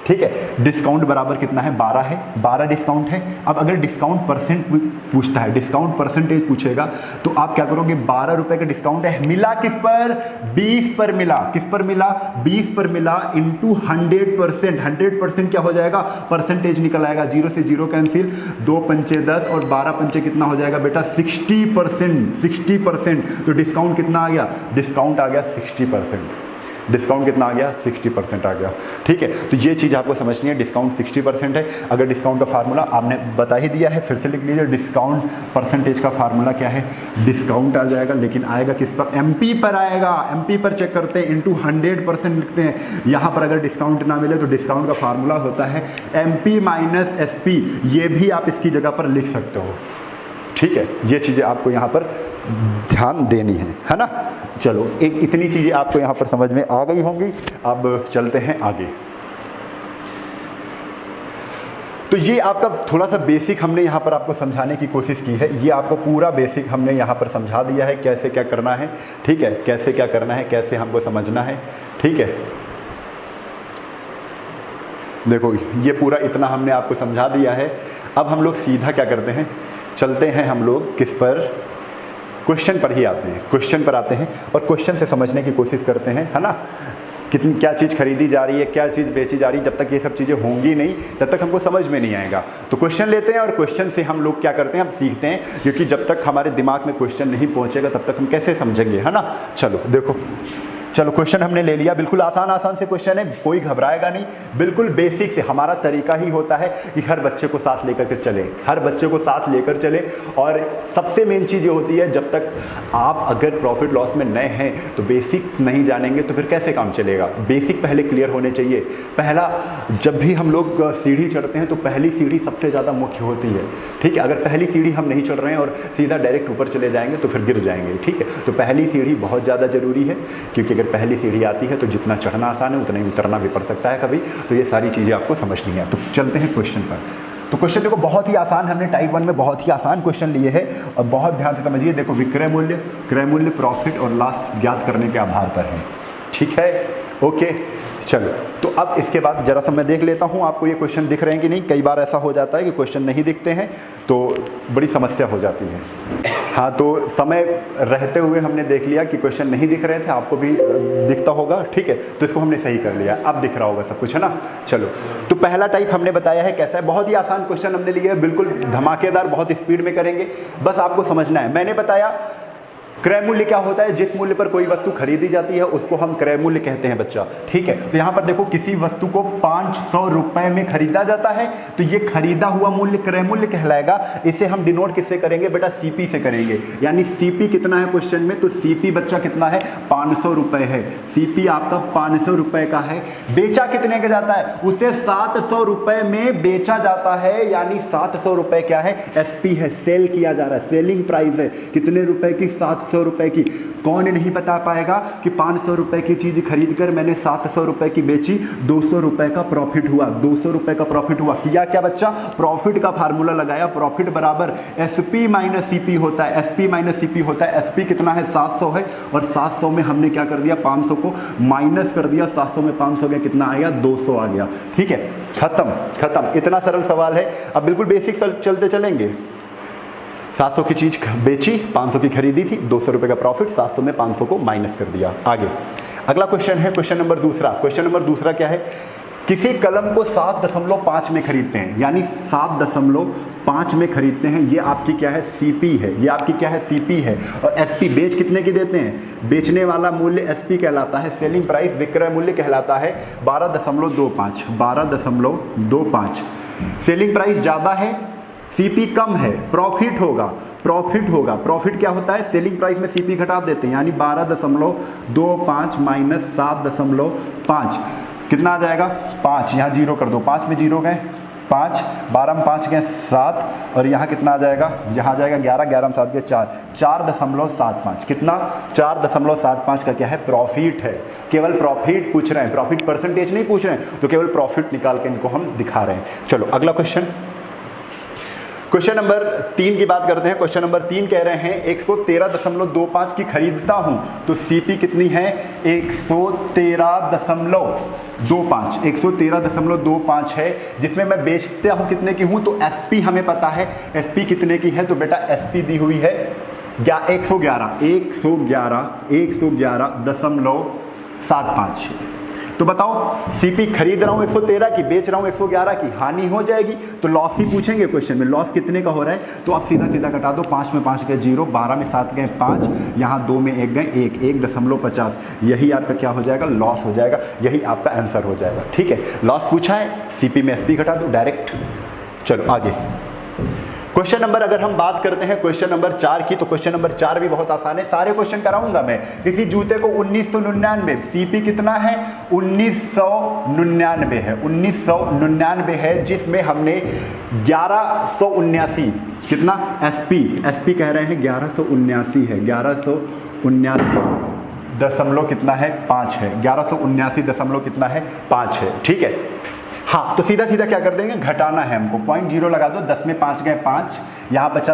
ठीक है, डिस्काउंट बराबर कितना है, 12 है, 12 डिस्काउंट है। अब अगर डिस्काउंट परसेंट पूछता है, डिस्काउंट परसेंटेज पूछेगा, तो आप क्या करोगे, 12 रुपए का डिस्काउंट है, मिला किस पर, 20 पर मिला, किस पर मिला, 20 पर मिला, इंटू 100%, 100% क्या हो जाएगा, परसेंटेज निकल आएगा, 0 से 0 कैंसिल, 2 पंचे 10 और 12 पंचे कितना हो जाएगा बेटा, 60%, 60%। तो डिस्काउंट कितना आ गया, डिस्काउंट आ गया 60%, डिस्काउंट कितना आ गया, 60% आ गया। ठीक है, तो ये चीज़ आपको समझनी है, डिस्काउंट 60% है। अगर डिस्काउंट का फार्मूला आपने बता ही दिया है, फिर से लिख लीजिए, डिस्काउंट परसेंटेज का फार्मूला क्या है, डिस्काउंट आ जाएगा, लेकिन आएगा किस पर, एमपी पर आएगा, एमपी पर चेक करते हैं, इंटू 100% लिखते हैं। यहाँ पर अगर डिस्काउंट ना मिले तो डिस्काउंट का फार्मूला होता है एमपी माइनस एसपी, ये भी आप इसकी जगह पर लिख सकते हो। ठीक है, ये चीज़ें आपको यहाँ पर ध्यान देनी है ना। चलो, एक इतनी चीज़ें आपको यहाँ पर समझ में आ गई होंगी। अब चलते हैं आगे। तो ये आपका थोड़ा सा बेसिक हमने यहाँ पर आपको समझाने की कोशिश की है, ये आपको पूरा बेसिक हमने यहाँ पर समझा दिया है, कैसे क्या करना है। ठीक है, कैसे क्या करना है, कैसे हमको समझना है। ठीक है, देखो ये पूरा इतना हमने आपको समझा दिया है। अब हम लोग सीधा क्या करते हैं, चलते हैं हम लोग किस पर, क्वेश्चन पर ही आते हैं, क्वेश्चन पर आते हैं और क्वेश्चन से समझने की कोशिश करते हैं, है ना। कितनी क्या चीज़ खरीदी जा रही है, क्या चीज़ बेची जा रही है, जब तक ये सब चीज़ें होंगी नहीं तब तक हमको समझ में नहीं आएगा। तो क्वेश्चन लेते हैं और क्वेश्चन से हम लोग क्या करते हैं, हम सीखते हैं, क्योंकि जब तक हमारे दिमाग में क्वेश्चन नहीं पहुँचेगा तब तक हम कैसे समझेंगे, है ना। चलो देखो, चलो क्वेश्चन हमने ले लिया, बिल्कुल आसान आसान से क्वेश्चन है, कोई घबराएगा नहीं, बिल्कुल बेसिक से। हमारा तरीका ही होता है कि हर बच्चे को साथ लेकर के चले, हर बच्चे को साथ लेकर चले। और सबसे मेन चीज़ ये होती है, जब तक आप अगर प्रॉफिट लॉस में नए हैं तो बेसिक नहीं जानेंगे तो फिर कैसे काम चलेगा। बेसिक पहले क्लियर होने चाहिए। पहला, जब भी हम लोग सीढ़ी चढ़ते हैं तो पहली सीढ़ी सबसे ज़्यादा मुख्य होती है। ठीक है, अगर पहली सीढ़ी हम नहीं चढ़ रहे हैं और सीधा डायरेक्ट ऊपर चले जाएंगे तो फिर गिर जाएंगे। ठीक है, तो पहली सीढ़ी बहुत ज़्यादा ज़रूरी है, क्योंकि अगर पहली सीढ़ी आती है तो जितना चढ़ना आसान है उतना ही उतरना भी पड़ सकता है कभी। तो ये सारी चीज़ें आपको समझनी है। तो चलते हैं क्वेश्चन पर। तो क्वेश्चन देखो बहुत ही आसान, हमने टाइप 1 में बहुत ही आसान क्वेश्चन लिए हैं और बहुत ध्यान से समझिए। देखो, विक्रय मूल्य, क्रय मूल्य, प्रॉफिट और लॉस ज्ञात करने के आधार पर है। ठीक है, ओके। चलो, तो अब इसके बाद जरा सा मैं देख लेता हूँ आपको ये क्वेश्चन दिख रहे हैं कि नहीं। कई बार ऐसा हो जाता है कि क्वेश्चन नहीं दिखते हैं तो बड़ी समस्या हो जाती है। हाँ, तो समय रहते हुए हमने देख लिया कि क्वेश्चन नहीं दिख रहे थे, आपको भी दिखता होगा। ठीक है, तो इसको हमने सही कर लिया, अब दिख रहा होगा सब कुछ, है ना। चलो, तो पहला टाइप हमने बताया है कैसा है, बहुत ही आसान क्वेश्चन हमने लिया है, बिल्कुल धमाकेदार, बहुत स्पीड में करेंगे, बस आपको समझना है। मैंने बताया क्रय मूल्य क्या होता है, जिस मूल्य पर कोई वस्तु खरीदी जाती है उसको हम क्रय मूल्य कहते हैं बच्चा। ठीक है, तो यहाँ पर देखो, किसी वस्तु को 500 रुपए में खरीदा जाता है तो ये खरीदा हुआ मूल्य क्रय मूल्य कहलाएगा। इसे हम डिनोट किससे करेंगे बेटा, सीपी से करेंगे। यानी सीपी कितना है क्वेश्चन में, तो सीपी बच्चा कितना है, 500 रुपए है। सीपी आपका 500 रुपए का है। बेचा कितने का जाता है, उसे 700 रुपए में बेचा जाता है, यानी 700 रुपए क्या है, एसपी है, सेल किया जा रहा है, सेलिंग प्राइस है। कितने रुपए की, 700 रुपए की। कौन नहीं बता पाएगा कि 500 रुपए की चीज खरीद कर मैंने 700 रुपए की बेची, 200 रुपए का प्रॉफिट हुआ, 200 रुपए का प्रॉफिट हुआ। किया क्या बच्चा, प्रॉफिट का फार्मूला लगाया, प्रॉफिट बराबर एसपी माइनस सीपी होता है, एसपी माइनस सीपी होता है। एसपी कितना है, 700 है, और 700 में हमने क्या कर दिया, 500 को माइनस कर दिया, 700 में 500 गया, कितना आया, 200 आ गया। ठीक है, खत्म खत्म, इतना सरल सवाल है। अब बिल्कुल बेसिक चलते चलेंगे। 700 की चीज बेची, 500 की खरीदी थी, 200 रुपए का प्रॉफिट, 700 में 500 को माइनस कर दिया। आगे अगला क्वेश्चन है, क्वेश्चन नंबर दूसरा। क्वेश्चन नंबर दूसरा क्या है, किसी कलम को 7.5 में खरीदते हैं, यानी 7.5 में खरीदते हैं। ये आपकी क्या है, सीपी है, ये आपकी क्या है, सीपी है। और एसपी बेच कितने की देते हैं, बेचने वाला मूल्य एसपी कहलाता है, सेलिंग प्राइस विक्रय मूल्य कहलाता है 12.25, 12.25। सेलिंग प्राइस ज़्यादा है, सीपी कम है, प्रॉफिट होगा, प्रॉफिट होगा। प्रॉफिट क्या होता है, सेलिंग प्राइस में सीपी घटा देते हैं, यानी 12.25 माइनस 7.5 कितना आ जाएगा, 5। यहाँ जीरो कर दो, 5 में जीरो गए 5, 12 में 5 गए 7, और यहाँ कितना आ जाएगा, यहाँ आ जाएगा 11, 11 में 7 गए 4, 4.75। कितना, 4.75 का क्या है, प्रॉफिट है। केवल प्रॉफिट पूछ रहे हैं, प्रॉफिट परसेंटेज नहीं पूछ रहे हैं, तो केवल प्रॉफिट निकाल के इनको हम दिखा रहे हैं। चलो अगला क्वेश्चन, क्वेश्चन नंबर 3 की बात करते हैं। क्वेश्चन नंबर 3 कह रहे हैं 113.25 की खरीदता हूं तो सीपी कितनी है? 113.25 है, जिसमें मैं बेचता हूं कितने की हूं, तो एसपी हमें पता है एसपी कितने की है, तो बेटा एसपी दी हुई है 111.75। तो बताओ सीपी खरीद रहा हूं 113 की, बेच रहा हूं 111 की, हानि हो जाएगी तो लॉस ही पूछेंगे क्वेश्चन में। लॉस कितने का हो रहा है तो आप सीधा सीधा कटा दो, 5 में 5 गए 0, 12 में 7 गए 5, यहाँ 2 में 1 गए 1.50, यही आपका क्या हो जाएगा? लॉस हो जाएगा, यही आपका आंसर हो जाएगा। ठीक है, लॉस पूछा है, सीपी में एसपी घटा दो डायरेक्ट। चलो आगे क्वेश्चन नंबर, अगर हम बात करते हैं क्वेश्चन नंबर 4 की, तो क्वेश्चन नंबर 4 भी बहुत आसान है, सारे क्वेश्चन कराऊंगा मैं। किसी जूते को 1999, सीपी कितना है? 1999 है, 1999 है, जिसमें हमने 1179 कितना एसपी कह रहे हैं 1179 है, 1179 दशमलव कितना है? 5 है, 1179 दशमलव कितना है? 5 है। ठीक है, हाँ तो सीधा सीधा क्या कर देंगे? घटाना है हमको, 0.0 लगा दो, 10 में 5 गए 5, यहाँ बचा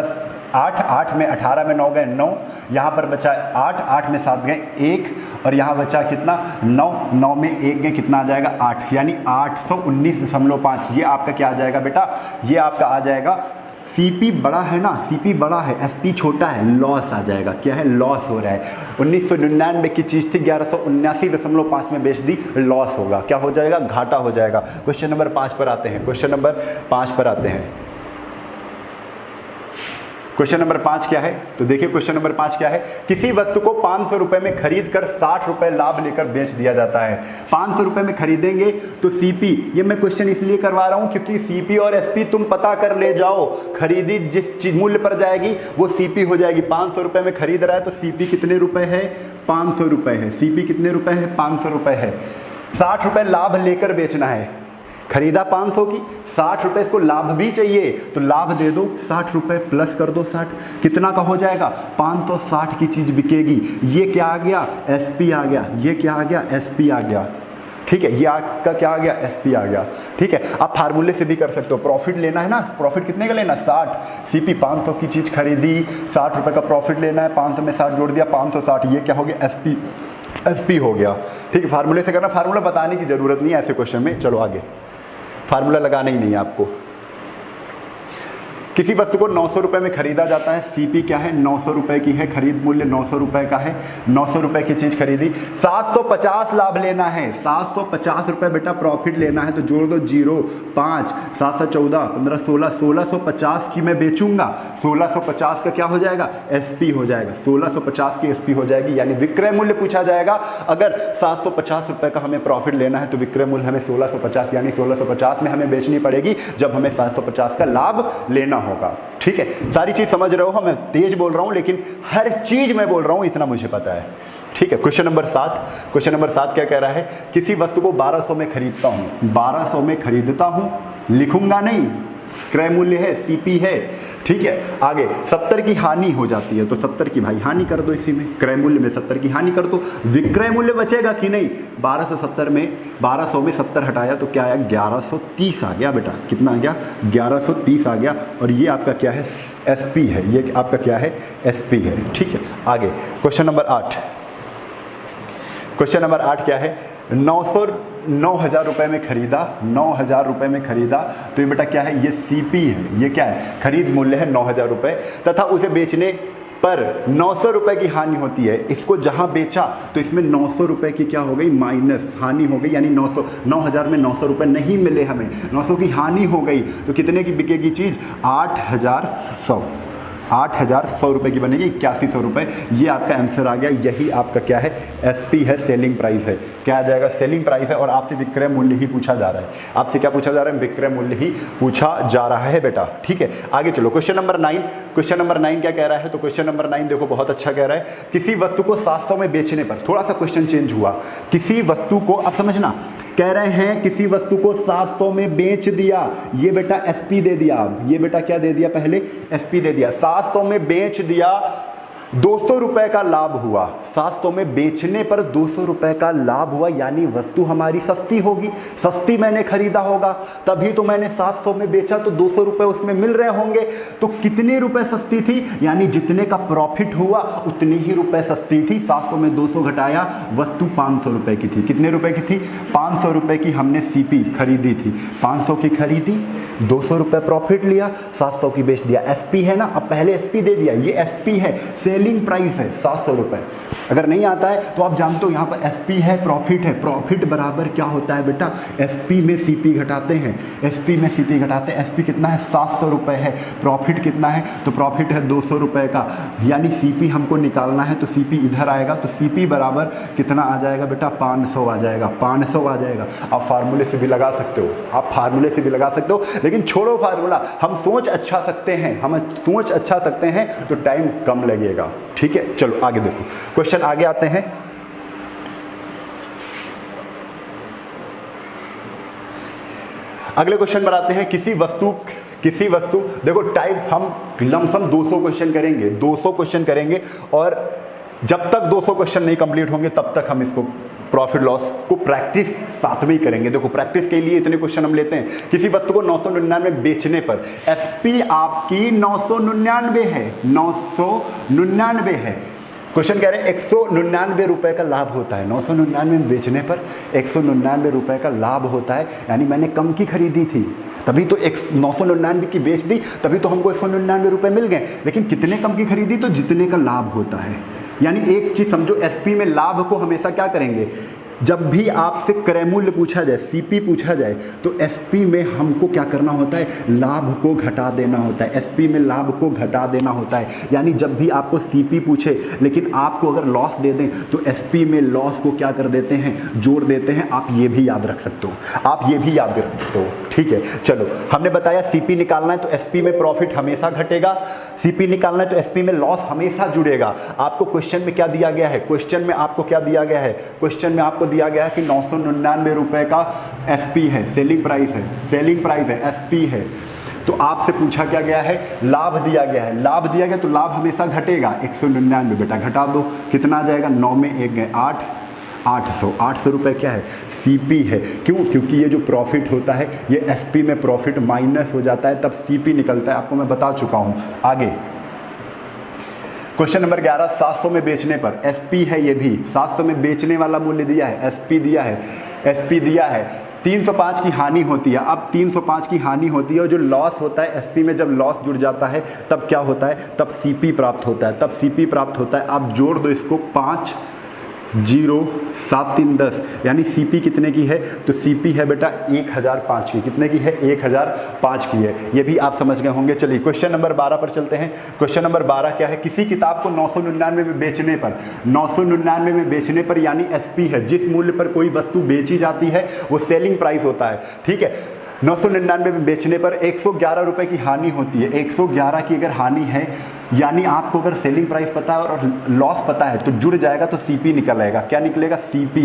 8, 8 में 18 में 9 गए 9, यहाँ पर बचा 8, 8 में 7 गए 1, और यहाँ बचा कितना? 9, 9 में 1 गए कितना आ जाएगा? 8, यानी 819.5। ये आपका क्या आ जाएगा बेटा? ये आपका आ जाएगा, सीपी बड़ा है ना, सीपी बड़ा है, एसपी छोटा है, लॉस आ जाएगा। क्या है? लॉस हो रहा है। 1999 की चीज़ थी, 1179.5 में बेच दी, लॉस होगा। क्या हो जाएगा? घाटा हो जाएगा। क्वेश्चन नंबर 5 पर आते हैं, क्वेश्चन नंबर 5 पर आते हैं। क्वेश्चन नंबर 5 क्या है? तो देखिए क्वेश्चन नंबर 5 क्या है? किसी वस्तु को 500 रुपए में खरीद कर 60 रुपए लाभ लेकर बेच दिया जाता है। 500 रुपए में खरीदेंगे तो सीपी, ये मैं क्वेश्चन इसलिए करवा रहा हूं क्योंकि सीपी और एसपी तुम पता कर ले जाओ, खरीदी जिस मूल्य पर जाएगी वो सीपी हो जाएगी। 500 रुपए में खरीद रहा है तो सीपी कितने रुपए है? 500 रुपए है। सीपी कितने रुपए है? 500 रुपए है। 60 रुपए लाभ लेकर बेचना है, खरीदा 500 की, 60 रुपए इसको लाभ भी चाहिए तो लाभ दे दो, 60 रुपए प्लस कर दो 60, कितना का हो जाएगा? 560 की चीज बिकेगी। ये क्या आ गया? एसपी आ गया। ये क्या आ गया? एसपी आ गया। ठीक है, ये आपका क्या आ गया? एसपी आ गया। ठीक है, आप फार्मूले से भी कर सकते हो। प्रॉफिट लेना है ना, प्रॉफिट कितने का लेना? 60। सीपी 500 की चीज खरीदी, 60 रुपए का प्रॉफिट लेना है, 500 में 60 जोड़ दिया, 560। ये क्या हो गया? एसपी, एसपी हो गया। ठीक है, फार्मूले से करना, फार्मूला बताने की जरूरत नहीं है ऐसे क्वेश्चन में। चलो आगे, फार्मूला लगाना ही नहीं है आपको। किसी वस्तु को 900 रुपए में खरीदा जाता है, सीपी क्या है? 900 रुपए की है, खरीद मूल्य 900 रुपए का है, 900 रुपए की चीज खरीदी, 750 लाभ लेना है, 750 रुपए बेटा प्रॉफिट लेना है, तो जोड़ दो 0, 5, 7 7 14 15 16, 1650 की मैं बेचूंगा, 1650 का क्या हो जाएगा? एसपी हो जाएगा, 1650 की एसपी हो जाएगी, यानी विक्रय मूल्य पूछा जाएगा। अगर 750 रुपए का हमें प्रॉफिट लेना है तो विक्रय मूल्य हमें 1650 यानी 1650 में हमें बेचनी पड़ेगी, जब हमें 750 का लाभ लेना होगा। ठीक है, सारी चीज समझ रहे हो? मैं तेज बोल रहा हूं लेकिन हर चीज मैं बोल रहा हूं, इतना मुझे पता है। ठीक है, क्वेश्चन नंबर 7। क्वेश्चन नंबर 7 क्या कह रहा है? किसी वस्तु को 1200 में खरीदता हूं, 1200 में खरीदता हूं, लिखूंगा नहीं, क्रय मूल्य है, सीपी है। ठीक है, आगे 70 की हानि हो जाती है तो 70 की भाई हानि कर दो, इसी में क्रय मूल्य में 70 की हानि कर दो, विक्रय मूल्य बचेगा कि नहीं? 1270 में 1200 में 70 हटाया तो क्या आया? 1130 आ गया बेटा। कितना आ गया? 1130 आ गया। और ये आपका क्या है? एसपी है। ये आपका क्या है? एसपी है। ठीक है, आगे क्वेश्चन नंबर 8। क्वेश्चन नंबर 8 क्या है? 9,000 रुपए में खरीदा, 9,000 रुपए में खरीदा तो ये बेटा क्या है? ये सीपी है। ये क्या है? खरीद मूल्य है 9,000 रुपए, तथा उसे बेचने पर 900 रुपए की हानि होती है। इसको जहां बेचा तो इसमें 900 रुपए की क्या हो गई? माइनस हानि हो गई, यानी 9,000 में 900 रुपए नहीं मिले हमें, 900 की हानि हो गई। तो कितने की बिकेगी चीज? 8,100, 8,100 रुपए की बनेगी, 8100 रुपए। ये आपका आंसर आ गया। यही आपका क्या है? एसपी है, सेलिंग प्राइस है। क्या आ जाएगा? सेलिंग प्राइस है। और आपसे विक्रय मूल्य ही पूछा जा रहा है। आपसे क्या पूछा जा रहा है? विक्रय मूल्य ही पूछा जा रहा है बेटा। ठीक है, आगे चलो क्वेश्चन नंबर 9। क्वेश्चन नंबर 9 क्या कह रहा है? तो क्वेश्चन नंबर 9 देखो बहुत अच्छा कह रहा है। किसी वस्तु को 700 में बेचने पर, थोड़ा सा क्वेश्चन चेंज हुआ, किसी वस्तु को, अब समझना, कह रहे हैं किसी वस्तु को 700 में बेच दिया, ये बेटा एसपी दे दिया। ये बेटा क्या दे दिया? पहले एसपी दे दिया। 700 में बेच दिया 200 रुपए का लाभ हुआ, 700 में बेचने पर 200 रुपए का लाभ हुआ, यानी वस्तु हमारी सस्ती होगी, सस्ती मैंने खरीदा होगा, तभी तो मैंने 700 में बेचा, तो 200 रुपए उसमें मिल रहे होंगे। तो कितने रुपए सस्ती थी, यानी जितने का प्रॉफिट हुआ उतनी ही रुपए सस्ती थी। 700 में 200 घटाया, वस्तु 500 रुपए की थी। कितने रुपए की थी? 500 रुपए की हमने सीपी खरीदी थी, 500 की खरीदी, 200 रुपए प्रॉफिट लिया, 700 की बेच दिया। एसपी है ना, अब पहले एसपी दे दिया, ये एसपी है, सेलिंग प्राइस है 700 रुपए। अगर नहीं आता है तो आप जानते हो यहाँ पर एसपी है, प्रॉफिट है, प्रॉफिट बराबर क्या होता है बेटा, एसपी में सीपी घटाते हैं, एसपी में सीपी घटाते हैं। एसपी कितना है? 700 रुपए है, प्रॉफिट कितना है? तो प्रॉफिट है 200 रुपए का, यानी सीपी हमको निकालना है, तो सीपी इधर आएगा, तो सीपी बराबर कितना आ जाएगा बेटा? 500 आ जाएगा, 500 आ जाएगा। आप फार्मूले से भी लगा सकते हो, आप फार्मूले से भी लगा सकते हो, लेकिन छोड़ो फार्मूला, हम सोच अच्छा सकते हैं, हम सोच अच्छा सकते हैं तो टाइम कम लगेगा। ठीक है, चलो आगे देखो, क्वेश्चन आगे आते हैं। अगले क्वेश्चन पर आते हैं। किसी वस्तु देखो टाइप हम लमसम 200 क्वेश्चन करेंगे, 200 क्वेश्चन करेंगे, और जब तक 200 क्वेश्चन नहीं कंप्लीट होंगे तब तक हम इसको प्रॉफिट लॉस को प्रैक्टिस साथ में ही करेंगे। देखो प्रैक्टिस के लिए इतने क्वेश्चन हम लेते हैं। किसी वस्तु को 999 बेचने पर एसपी आपकी 999 है, 999 है। क्वेश्चन कह रहे हैं 199 रुपए का लाभ होता है, 999 में बेचने पर 199 रुपए का लाभ होता है, यानी मैंने कम की खरीदी थी, तभी तो 999 की बेच दी, तभी तो हमको 199 रुपए मिल गए। लेकिन कितने कम की खरीदी? तो जितने का लाभ होता है। यानी एक चीज समझो, एसपी में लाभ को हमेशा क्या करेंगे, जब भी आपसे क्रय मूल्य पूछा जाए, सीपी पूछा जाए, तो एसपी में हमको क्या करना होता है? लाभ को घटा देना होता है, एसपी में लाभ को घटा देना होता है। यानी जब भी आपको सीपी पूछे लेकिन आपको अगर लॉस दे दें तो एसपी में लॉस को क्या कर देते हैं? जोड़ देते हैं। आप ये भी याद रख सकते हो, आप ये भी याद रख सकते हो। ठीक है, चलो हमने बताया सीपी निकालना है तो एसपी में प्रॉफिट हमेशा घटेगा, सीपी निकालना है तो एसपी में लॉस हमेशा जुड़ेगा। आपको क्वेश्चन में क्या दिया गया है? क्वेश्चन में आपको क्या दिया गया है? क्वेश्चन में आपको दिया गया है कि 999 रुपए का एसपी है, सेलिंग प्राइस है, सेलिंग प्राइस है, एसपी है। तो आपसे पूछा क्या गया है? लाभ दिया गया है, लाभ दिया गया तो लाभ हमेशा घटेगा। 199 बेटा घटा दो, कितना आ जाएगा? 9 में 1 गए 8, 800, 800 रुपए क्या है? सीपी है। क्यों? क्योंकि ये जो प्रॉफिट होता है ये एसपी में प्रॉफिट माइनस हो जाता है, तब सीपी निकलता है, आपको मैं बता चुका हूं। आगे क्वेश्चन नंबर 11, 700 में बेचने पर एसपी है, ये भी 700 में बेचने वाला मूल्य दिया है, एसपी दिया है, एसपी दिया है। 305 की हानि होती है। अब 305 की हानि होती है और जो लॉस होता है एसपी में, जब लॉस जुड़ जाता है तब क्या होता है? तब सीपी प्राप्त होता है, तब सीपी प्राप्त होता है। आप जोड़ दो इसको, 5 0 7 3 10, यानी सीपी कितने की है? तो सीपी है बेटा 1005 की। कितने की है? 1005 की है। ये भी आप समझ गए होंगे। चलिए क्वेश्चन नंबर 12 पर चलते हैं। क्वेश्चन नंबर 12 क्या है? किसी किताब को 999 में बेचने पर, 999 में बेचने पर यानी एसपी है, जिस मूल्य पर कोई वस्तु बेची जाती है वो सेलिंग प्राइस होता है। ठीक है, 999 में बेचने पर 111 रुपए की हानि होती है। 111 की अगर हानि है, यानी आपको अगर सेलिंग प्राइस पता है और लॉस पता है तो जुड़ जाएगा, तो सीपी निकल आएगा। क्या निकलेगा? सीपी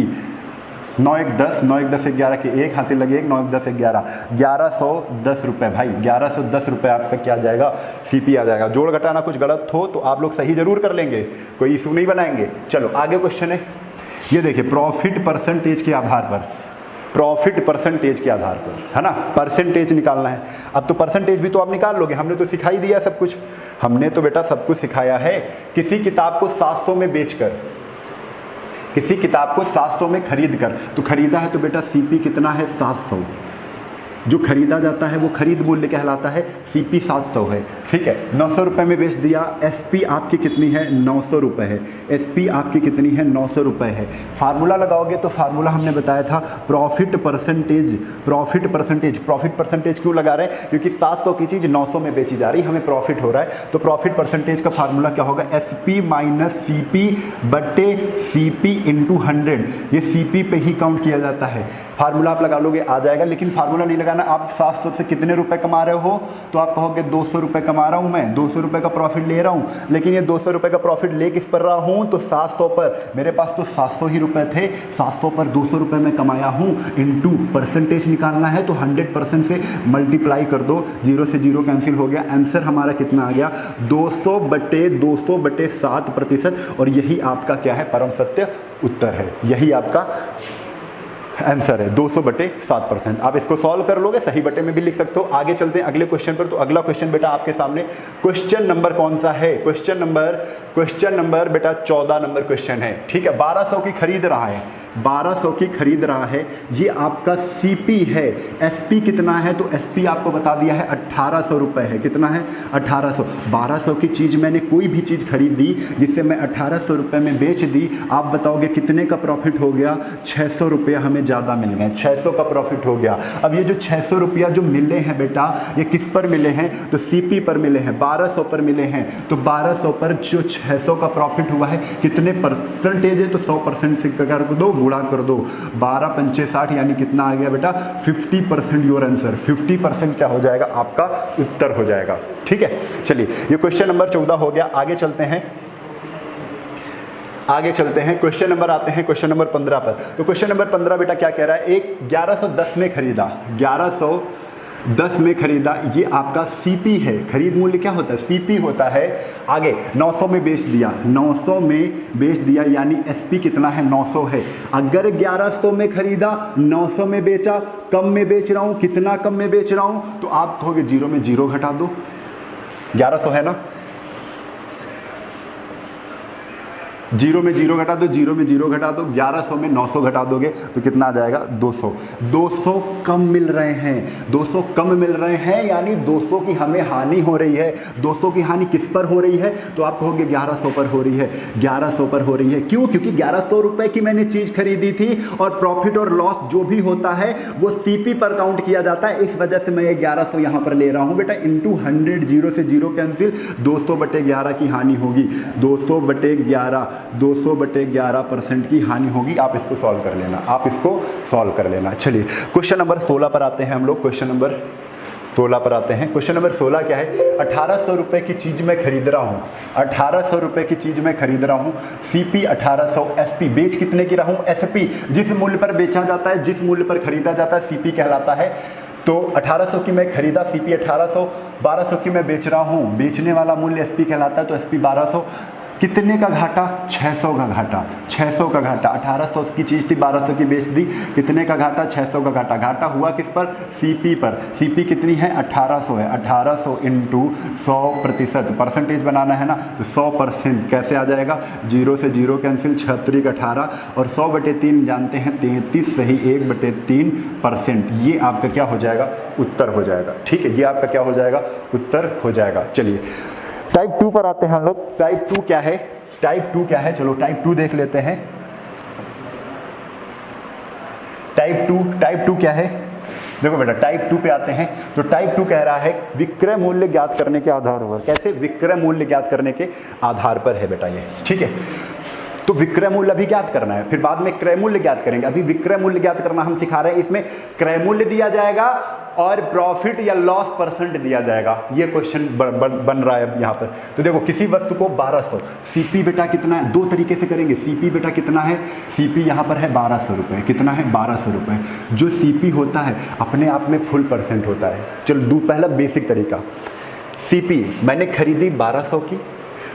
9 1 10, 9 1 10 11 के 1 हाथ से लगे 1, 9 1 10 11, 1110 रुपये भाई, 1110 रुपये आपका क्या आ जाएगा? सीपी आ जाएगा। जोड़ घटाना कुछ गलत हो तो आप लोग सही जरूर कर लेंगे, कोई इशू नहीं बनाएंगे। चलो आगे क्वेश्चन है, ये देखिए, प्रॉफिट परसेंटेज के आधार पर, प्रॉफिट परसेंटेज के आधार पर, है ना, परसेंटेज निकालना है। अब तो परसेंटेज भी तो आप निकाल लोगे, हमने तो सिखाई दिया सब कुछ, हमने तो बेटा सब कुछ सिखाया है। किसी किताब को 700 में बेचकर, किसी किताब को 700 में खरीद कर, तो खरीदा है तो बेटा सीपी कितना है? 700। जो खरीदा जाता है वो खरीद मूल्य कहलाता है, सीपी 700 है। ठीक है, 900 रुपये में बेच दिया। एसपी आपकी कितनी है? 900 रुपये है। एसपी आपकी कितनी है? 900 रुपये है। फार्मूला लगाओगे तो फार्मूला हमने बताया था profit percentage. Profit percentage, profit percentage क्यों लगा रहे हैं? क्योंकि 700 की चीज़ 900 में बेची जा रही, हमें प्रॉफिट हो रहा है, तो प्रॉफिट परसेंटेज का फार्मूला क्या होगा? एसपी माइनस सीपी बटे सीपी इंटू 100। ये सीपी पे ही काउंट किया जाता है। फार्मूला आप लगा लोगे आ जाएगा, लेकिन फार्मूला नहीं लगा जाएगा ना, आप 700 से कितने रुपए कमा रहे हो, तो आप कहोगे 200 रुपए कमा रहा हूं, मैं 200 रुपए का प्रॉफिट ले रहा हूं। लेकिन ये 200 रुपए का प्रॉफिट ले किस पर रहा हूं, तो 700 पर। मेरे पास तो 700 ही रुपए थे, 700 पर 200 रुपए मैं कमाया हूं। इनटू परसेंटेज निकालना है तो 100% से मल्टीप्लाई कर दो, 0 से 0 कैंसिल हो गया। आंसर हमारा कितना आ गया, 200/7%। और यही आपका क्या है, परम सत्य उत्तर है। यही आपका आंसर है 200/7%। आप इसको सॉल्व कर लोगे, सही बटे में भी लिख सकते हो। आगे चलते हैं अगले क्वेश्चन पर। तो अगला क्वेश्चन बेटा आपके सामने क्वेश्चन नंबर कौन सा है, क्वेश्चन नंबर बेटा 14 नंबर क्वेश्चन है। ठीक है, 1200 की खरीद रहा है, 1200 की खरीद रहा है। ये आपका सीपी है। एसपी कितना है, तो एसपी आपको बता दिया है 1800 रुपए है। कितना है, 1800। 1200 की चीज़ मैंने कोई भी चीज़ खरीदी जिससे मैं 1800 रुपए में बेच दी, आप बताओगे कितने का प्रॉफिट हो गया, 600 रुपया हमें ज़्यादा मिल गए, 600 का प्रॉफिट हो गया। अब ये जो 600 रुपया जो मिले हैं बेटा, ये किस पर मिले हैं, तो सीपी पर मिले हैं, 1200 पर मिले हैं। तो 1200 पर जो 600 का प्रॉफिट हुआ है, कितने परसेंटेज है, तो 100% से कर दो, गुणा कर दो, 12×5 = 60, यानी कितना आ गया बेटा, 50% योर आंसर। 50% क्या हो जाएगा, आपका उत्तर हो जाएगा। ठीक है, चलिए ये क्वेश्चन नंबर 14 हो गया। आगे चलते हैं, क्वेश्चन नंबर आते हैं क्वेश्चन नंबर 15 पर। तो क्वेश्चन नंबर 15 बेटा क्या कह रहा है, एक 1110 में खरीदा, 1110 में खरीदा, ये आपका सीपी है। खरीद मूल्य क्या होता है, सीपी होता है। आगे 900 में बेच दिया, 900 में बेच दिया, यानी एसपी कितना है, 900 है। अगर 1100 में खरीदा, 900 में बेचा, कम में बेच रहा हूं, कितना कम में बेच रहा हूं, तो आप कहोगे 0 में 0 घटा दो, 1100 है ना, 0 में 0 घटा दो, 0 में 0 घटा दो, 1100 में 900 घटा दोगे तो कितना आ जाएगा, 200। 200 कम मिल रहे हैं, 200 कम मिल रहे हैं, यानी 200 की हमें हानि हो रही है। 200 की हानि किस पर हो रही है, तो आप कहोगे 1100 पर हो रही है, 1100 पर हो रही है। क्यों, क्योंकि 1100 रुपए की मैंने चीज़ खरीदी थी और प्रॉफिट और लॉस जो भी होता है वो सीपी पर काउंट किया जाता है, इस वजह से मैं ये 1100 यहाँ पर ले रहा हूँ बेटा। इंटू 100, 0 से 0 कैंसिल, 200/11 की हानि होगी, 200/11% की हानि होगी। आप इसको सॉल्व कर लेना, आप इसको सॉल्व कर लेना। चलिए क्वेश्चन नंबर 16 पर आते हैं हम लोग। क्वेश्चन नंबर 16 पर आते हैं। क्वेश्चन नंबर 16 क्या है, 1800 रुपए की चीज़ मैं खरीद रहा हूँ, 1800 रुपए की चीज़ मैं खरीद रहा हूँ। सीपी 1800, एसपी बेच कितने की रहा हूँ, एसपी जिस मूल्य पर बेचा जाता है, जिस मूल्य पर खरीदा जाता है, सीपी कहलाता है। तो 1800 की मैं खरीदा, सीपी 1800, 1200 की मैं बेच रहा हूँ, बेचने वाला मूल्य एसपी कहलाता है, तो एसपी 1200। कितने का घाटा, 600 का घाटा, 600 का घाटा। 1800 की चीज़ थी, 1200 की बेच दी, कितने का घाटा, 600 का घाटा। घाटा हुआ किस पर, सीपी पर। सीपी कितनी है, 1800 है। 1800 इंटू 100%, परसेंटेज बनाना है ना, तो 100% कैसे आ जाएगा, 0 से 0 कैंसिल, 6 18, और 100/3 जानते हैं 33, सही 1/3%। ये आपका क्या हो जाएगा, उत्तर हो जाएगा। ठीक है, ये आपका क्या हो जाएगा, उत्तर हो जाएगा। चलिए टाइप 2 पर आते हैं हम लोग। टाइप 2 क्या है, टाइप 2 क्या है, चलो टाइप 2 देख लेते हैं। टाइप 2 क्या है, देखो बेटा टाइप 2 पे आते हैं। तो टाइप 2 कह रहा है विक्रय मूल्य ज्ञात करने के आधार पर। कैसे, विक्रय मूल्य ज्ञात करने के आधार पर है बेटा ये। ठीक है, तो विक्रय मूल्य अभी ज्ञात करना है, फिर बाद में क्रय मूल्य ज्ञात करेंगे। अभी विक्रय मूल्य ज्ञात करना हम सिखा रहे हैं। इसमें क्रय मूल्य दिया जाएगा और प्रॉफिट या लॉस परसेंट दिया जाएगा। ये क्वेश्चन बन रहा है यहाँ पर। तो देखो किसी वस्तु को 1200, सीपी बेटा कितना है, दो तरीके से करेंगे। सीपी बेटा कितना है, सीपी यहाँ पर है 1200 रुपये। कितना है, 1200 रुपये। जो सीपी होता है अपने आप में फुल परसेंट होता है। चलो पहला बेसिक तरीका, सीपी मैंने खरीदी 1200 की,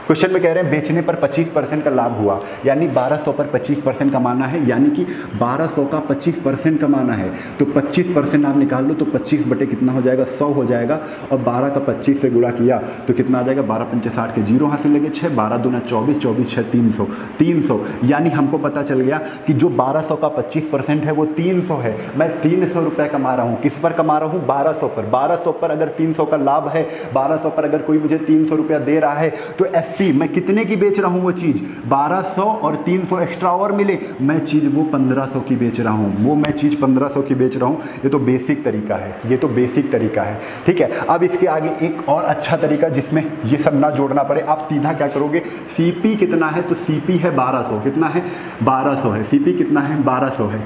क्वेश्चन में कह रहे हैं बेचने पर 25% का लाभ हुआ, यानी 1200 पर 25% कमाना है, यानी कि 1200 का 25% कमाना है। तो 25% आप निकाल लो, तो 25 बटे कितना हो जाएगा, 100 हो जाएगा। और 12 का 25 से गुणा किया तो कितना आ जाएगा, 12×5 = 60 के 0 हासिल लगे 6, 12 दूना 24, 24 6 300, 300। यानी हमको पता चल गया कि जो 1200 का 25% है वो 300 है। मैं 300 रुपये कमा रहा हूँ। किस पर कमा रहा हूँ, 1200 पर। 1200 पर अगर 300 का लाभ है, 1200 पर अगर कोई मुझे 300 रुपया दे रहा है, तो मैं कितने की बेच रहा हूं, वो चीज 1200 और 300 एक्स्ट्रा और मिले, मैं चीज वो 1500 की बेच रहा हूं, वो मैं चीज 1500 की बेच रहा हूं। ये तो बेसिक तरीका है, ये तो बेसिक तरीका है। ठीक है, अब इसके आगे एक और अच्छा तरीका जिसमें ये सब ना जोड़ना पड़े। आप सीधा क्या करोगे, सीपी कितना है, तो सीपी है 1200। कितना है, 1200 है। सीपी कितना है, 1200 है।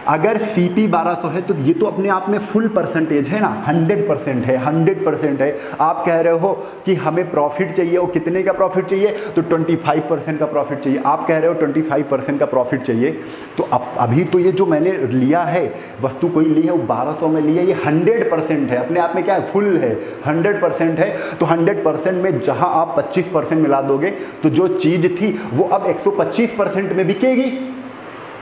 अगर सीपी 1200 है तो ये तो अपने आप में फुल परसेंटेज है ना, 100% है, 100% है। आप कह रहे हो कि हमें प्रॉफिट चाहिए, और कितने का प्रॉफिट चाहिए, तो 25% का प्रॉफिट चाहिए। आप कह रहे हो 25% का प्रॉफिट चाहिए, तो अभी तो ये जो मैंने लिया है, वस्तु कोई ली है वो 1200 में लिया, ये 100% है, अपने आप में क्या है, फुल है, 100% है। तो 100% में जहां आप 25% मिला दोगे तो जो चीज थी वो अब 125% में बिकेगी।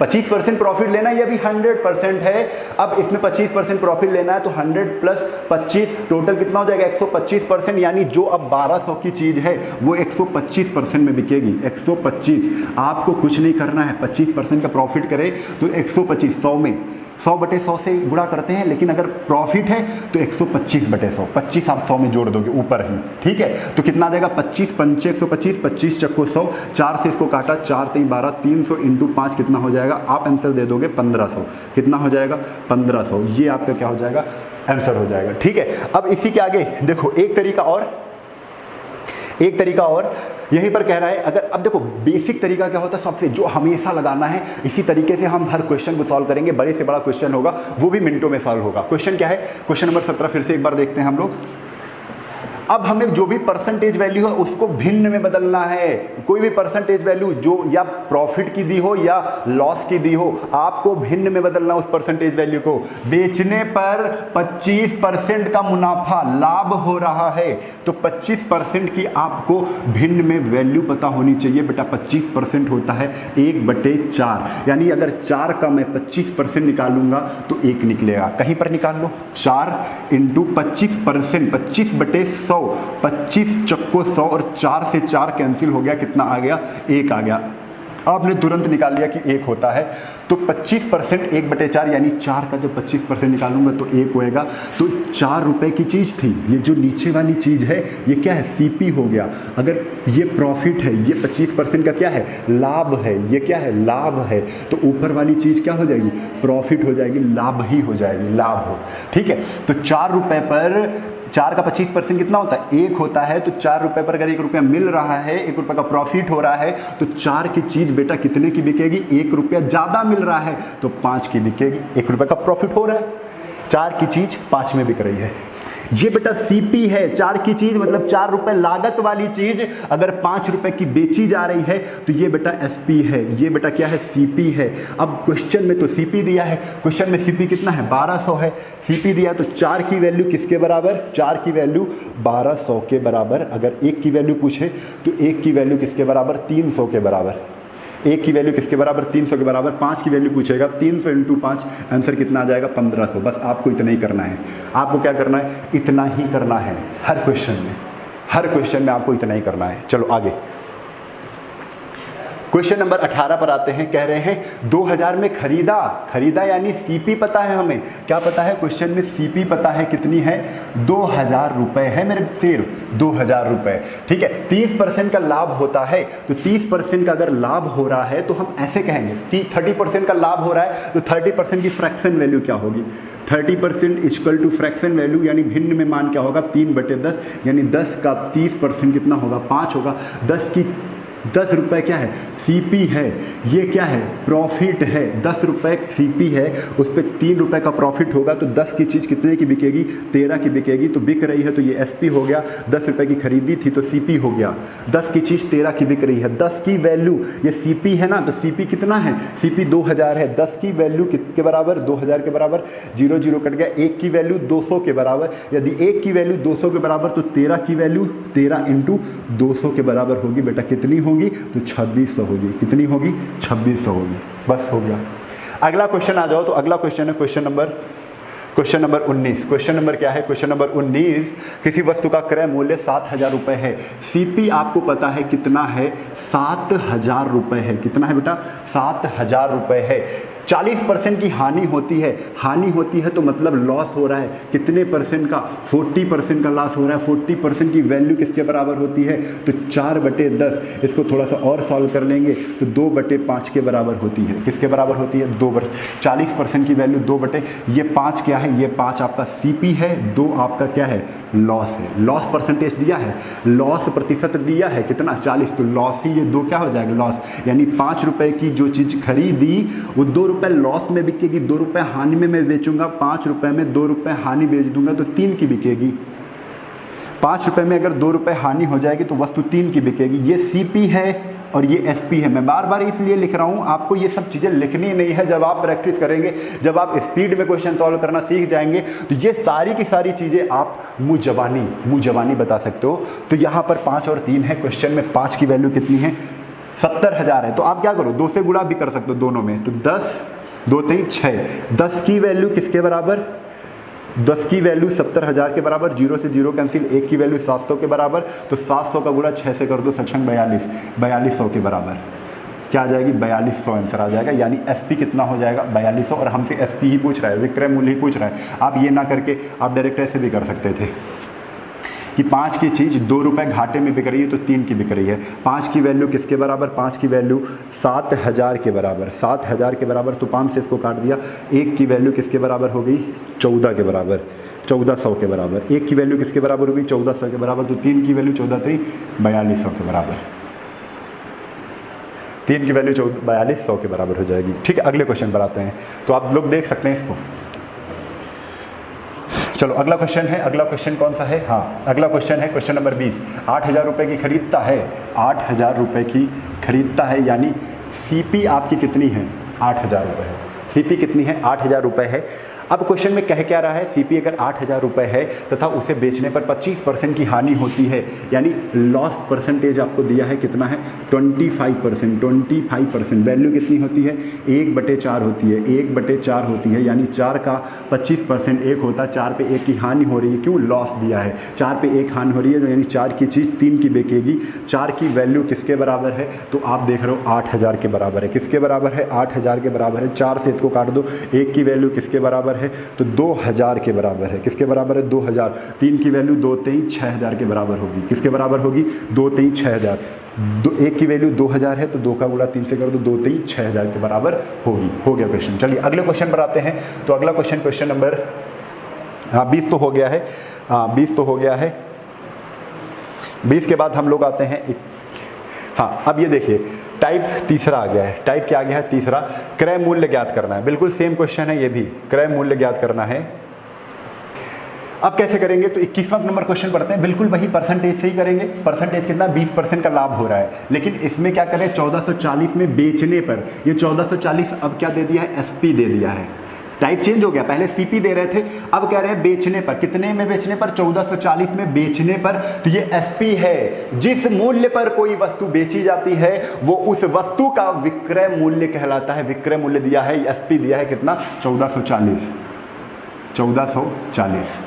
25% प्रॉफिट लेना, ये अभी 100% है, अब इसमें 25% प्रॉफिट लेना है, तो 100 प्लस 25 टोटल कितना हो जाएगा, 125%। यानी जो अब 1200 की चीज है वो 125% में बिकेगी। 125, आपको कुछ नहीं करना है, 25% का प्रॉफिट करे तो 125, 100 में 100/100 से गुणा करते हैं, लेकिन अगर प्रॉफिट है तो 125/100, 25 आप 100 में जोड़ दोगे ऊपर ही, ठीक है। तो कितना आ जाएगा, 25 पंचे 125, 25 चक्को 100, 4 से इसको काटा, 4 3 12, 300 इंटू 5 कितना हो जाएगा, आप आंसर दे दोगे 1500। कितना हो जाएगा, 1500। ये आपका क्या हो जाएगा, आंसर हो जाएगा, ठीक है। अब इसी के आगे देखो एक तरीका और यहीं पर कह रहा है। अगर अब देखो बेसिक तरीका क्या होता है, सबसे जो हमेशा लगाना है, इसी तरीके से हम हर क्वेश्चन को सॉल्व करेंगे। बड़े से बड़ा क्वेश्चन होगा वो भी मिनटों में सॉल्व होगा। क्वेश्चन क्या है, क्वेश्चन नंबर 17 फिर से एक बार देखते हैं हम लोग। अब हमें जो भी परसेंटेज वैल्यू है उसको भिन्न में बदलना है। कोई भी परसेंटेज वैल्यू जो या प्रॉफिट की दी हो या लॉस की दी हो, आपको भिन्न में बदलना उस परसेंटेज वैल्यू को। बेचने पर 25% का मुनाफा लाभ हो रहा है, तो 25% की आपको भिन्न में वैल्यू पता होनी चाहिए। बेटा 25% होता है 1/4, यानी अगर 4 का मैं 25% निकालूंगा तो 1 निकलेगा। कहीं पर निकाल लो, 4 इंटू 25%, 25/100, 25 चक्को 100, और 4 से 4 कैंसिल हो गया, कितना आ गया, 1 आ गया। आपने तुरंत निकाल लिया कि 1 होता है, तो 25% 1/4, यानी 4 का जब 25% निकालूंगा तो 1 होएगा। तो 4 रुपए की चीज थी, ये जो नीचे वाली चीज है ये क्या है, सीपी हो गया। अगर ये प्रॉफिट है, ये 25% का क्या है, लाभ है, ये क्या है, लाभ है, तो ऊपर वाली चीज क्या हो जाएगी, प्रॉफिट हो जाएगी, लाभ ही हो जाएगी, लाभ हो, ठीक है। तो 4 रुपए पर 4 का 25% कितना होता है, 1 होता है। तो 4 रुपए पर अगर 1 रुपया मिल रहा है, 1 रुपये का प्रॉफिट हो रहा है, तो 4 की चीज बेटा कितने की बिकेगी, 1 रुपया ज्यादा मिल रहा है तो 5 की बिकेगी। 1 रुपये का प्रॉफिट हो रहा है, 4 की चीज 5 में बिक रही है। ये बेटा सीपी है, 4 की चीज मतलब 4 रुपए लागत वाली चीज अगर 5 रुपए की बेची जा रही है तो ये बेटा एसपी है, ये बेटा क्या है, सीपी है। अब क्वेश्चन में तो सीपी दिया है, क्वेश्चन में सीपी कितना है, 1200 है। सीपी दिया तो 4 की वैल्यू किसके बराबर, 4 की वैल्यू 1200 के बराबर। अगर 1 की वैल्यू पूछे तो 1 की वैल्यू किसके बराबर, 300 के बराबर। 1 की वैल्यू किसके बराबर, 300 के बराबर। 5 की वैल्यू पूछेगा, 300 इंटू 5, आंसर कितना आ जाएगा, 1500। बस आपको इतना ही करना है, आपको क्या करना है, इतना ही करना है। हर क्वेश्चन में आपको इतना ही करना है। चलो आगे क्वेश्चन नंबर 18 पर आते हैं। कह रहे हैं 2000 में खरीदा यानी सीपी पता है हमें, क्या पता है, क्वेश्चन में सीपी पता है, कितनी है, 2000 रुपए है मेरे शेर, 2000 रुपए, ठीक है। 30% का लाभ होता है, तो 30% का अगर लाभ हो रहा है तो हम ऐसे कहेंगे कि 30% का लाभ हो रहा है, तो 30% की फ्रैक्शन वैल्यू क्या होगी, 30% इक्वल टू फ्रैक्शन वैल्यू, यानी भिन्न में मान क्या होगा, 3/10, यानी 10 का 30% कितना होगा, 5 होगा। 10 रुपए क्या है, सीपी है, ये क्या है, प्रॉफिट है। 10 रुपए सीपी है, उस पर 3 रुपए का प्रॉफिट होगा, तो 10 की चीज़ कितने की बिकेगी, 13 की बिकेगी। तो बिक रही है तो ये एसपी हो गया, 10 रुपए की खरीदी थी तो सीपी हो गया। 10 की चीज़ 13 की बिक रही है, 10 की वैल्यू, ये सीपी है ना, तो सीपी कितना है, सीपी 2000 है। 10 की वैल्यू किसके बराबर, 2000 के बराबर, 0 0 कट गया। 1 की वैल्यू 200 के बराबर, यदि 1 की वैल्यू 200 के बराबर तो 13 की वैल्यू 13 इंटू 200 के बराबर होगी। बेटा कितनी होगी, तो 2600 होगी। कितनी होगी, 2600 होगी। बस हो गया। अगला क्वेश्चन आ जाओ, तो अगला क्वेश्चन है क्वेश्चन नंबर 19। क्वेश्चन नंबर क्या है, क्वेश्चन नंबर 19। किसी वस्तु का क्रय मूल्य 7000 रुपए है, सीपी आपको पता है कितना है, 7000 रुपए है। कितना है बेटा, 7000 रुपए है। 40% की हानि होती है तो मतलब लॉस हो रहा है। कितने परसेंट का, 40% का लॉस हो रहा है। 40% की वैल्यू किसके बराबर होती है, तो 4/10। इसको थोड़ा सा और सॉल्व कर लेंगे तो 2/5 के बराबर होती है। किसके बराबर होती है, 40% की वैल्यू 2/, ये 5 क्या है, ये 5 आपका सीपी है, 2 आपका क्या है, लॉस है। लॉस परसेंटेज दिया है, लॉस प्रतिशत दिया है कितना, 40, तो लॉस ही, ये 2 क्या हो जाएगा, लॉस। यानी 5 रुपए की जो चीज़ खरीदी वो 2 रुपये लॉस में बिकेगी, 2 रुपये हानि में मैं बेचूंगा, 5 रुपये में 2 रुपये हानि बेच दूंगा तो 3 की बिकेगी। 5 रुपये में अगर 2 रुपये हानि हो जाएगी तो वस्तु 3 की बिकेगी। ये CP है और ये SP है। मैं बार बार इसलिए लिख रहा हूँ, आपको ये सब चीज़ें लिखनी नहीं है। जब आप प्रैक्टिस करेंगे, जब आप स्पीड में क्वेश्चन सॉल्व करना सीख जाएंगे तो ये सारी की सारी चीज़ें आप मुँह जबानी बता सकते हो। तो यहाँ पर 5 और 3 है। क्वेश्चन में 5 की वैल्यू कितनी है? 70,000 है। तो आप क्या करो, 2 से गुणा भी कर सकते हो दोनों में। तो 10, 2 3 6, 10 की वैल्यू किसके बराबर? 10 की वैल्यू 70,000 के बराबर, 0 से 0 कैंसिल, 1 की वैल्यू 700 के बराबर। तो 700 का गुणा 6 से कर दो, सक्षम 4200 के बराबर। क्या आ जाएगी? 4200 आंसर आ जाएगा। यानी SP कितना हो जाएगा? 4200। और हमसे SP ही पूछ रहा है, विक्रय मूल्य ही पूछ रहा है। आप ये ना करके आप डायरेक्ट ऐसे भी कर सकते थे कि 5 की चीज़ 2 रुपये घाटे में बिक रही है तो 3 की बिक रही है। 5 की वैल्यू किसके बराबर? 5 की वैल्यू 7000 के बराबर। 7000 के बराबर तो 5 से इसको काट दिया। 1 की वैल्यू किसके बराबर हो गई? 14 के बराबर, 1400 के बराबर। 1 की वैल्यू किसके बराबर हो गई? 1400 के बराबर। तो 3 की वैल्यू 14 थी, 4200 के बराबर। 3 की वैल्यू 4200 के बराबर हो जाएगी। ठीक है, अगले क्वेश्चन पर आते हैं। तो आप लोग देख सकते हैं इसको। चलो अगला क्वेश्चन है। अगला क्वेश्चन कौन सा है? हाँ, अगला क्वेश्चन है क्वेश्चन नंबर 20। 8000 रुपये की खरीदता है, 8000 रुपये की खरीदता है, यानी CP आपकी कितनी है? 8000 रुपये है। CP कितनी है? 8000 रुपये है। अब क्वेश्चन में कह क्या रहा है? CP अगर 8000 रुपये है तथा उसे बेचने पर 25% की हानि होती है, यानी लॉस परसेंटेज आपको दिया है कितना है? 25%। 25% वैल्यू कितनी होती है? 1/4 होती है। 1/4 होती है, यानी 4 का 25% 1 होता है। 4 पे 1 की हानि हो रही है, क्यों? लॉस दिया है। 4 पे 1 हानि हो रही है, तो यानी 4 की चीज़ 3 की बिकेगी। 4 की वैल्यू किसके बराबर है? तो आप देख रहे हो 8000 के बराबर है। किसके बराबर है? 8000 के बराबर है। 4 से इसको काट दो। 1 की वैल्यू किसके बराबर है? तो 2000 के बराबर है। किसके बराबर है? 2000। 3 की वैल्यू 2 3 6000 के बराबर होगी। किसके बराबर होगी? 2 3 6000। 1 की वैल्यू 2000 है तो 2 का गुणा 3 से कर दो, 2 3 6000 के बराबर होगी। हो गया क्वेश्चन। चलिए अगले क्वेश्चन पर आते हैं। तो अगला क्वेश्चन, क्वेश्चन नंबर 20 तो हो गया है। 20 तो हो गया है। 20 के बाद हम लोग आते हैं हाँ, अब ये देखिए टाइप तीसरा आ गया है। टाइप क्या आ गया है? तीसरा। क्रय मूल्य ज्ञात करना है। बिल्कुल सेम क्वेश्चन है ये भी, क्रय मूल्य ज्ञात करना है। अब कैसे करेंगे? तो 21वां नंबर क्वेश्चन पढ़ते हैं। बिल्कुल वही परसेंटेज से ही करेंगे। परसेंटेज कितना? 20% का लाभ हो रहा है। लेकिन इसमें क्या करें? 1440 में बेचने पर ये 1440 अब क्या दे दिया है? SP दे दिया है। टाइप चेंज हो गया। पहले CP दे रहे थे, अब कह रहे हैं बेचने पर। कितने में बेचने पर? 1440 में बेचने पर। तो ये SP है। जिस मूल्य पर कोई वस्तु बेची जाती है वो उस वस्तु का विक्रय मूल्य कहलाता है। विक्रय मूल्य दिया है, SP दिया है कितना? 1440। 1440।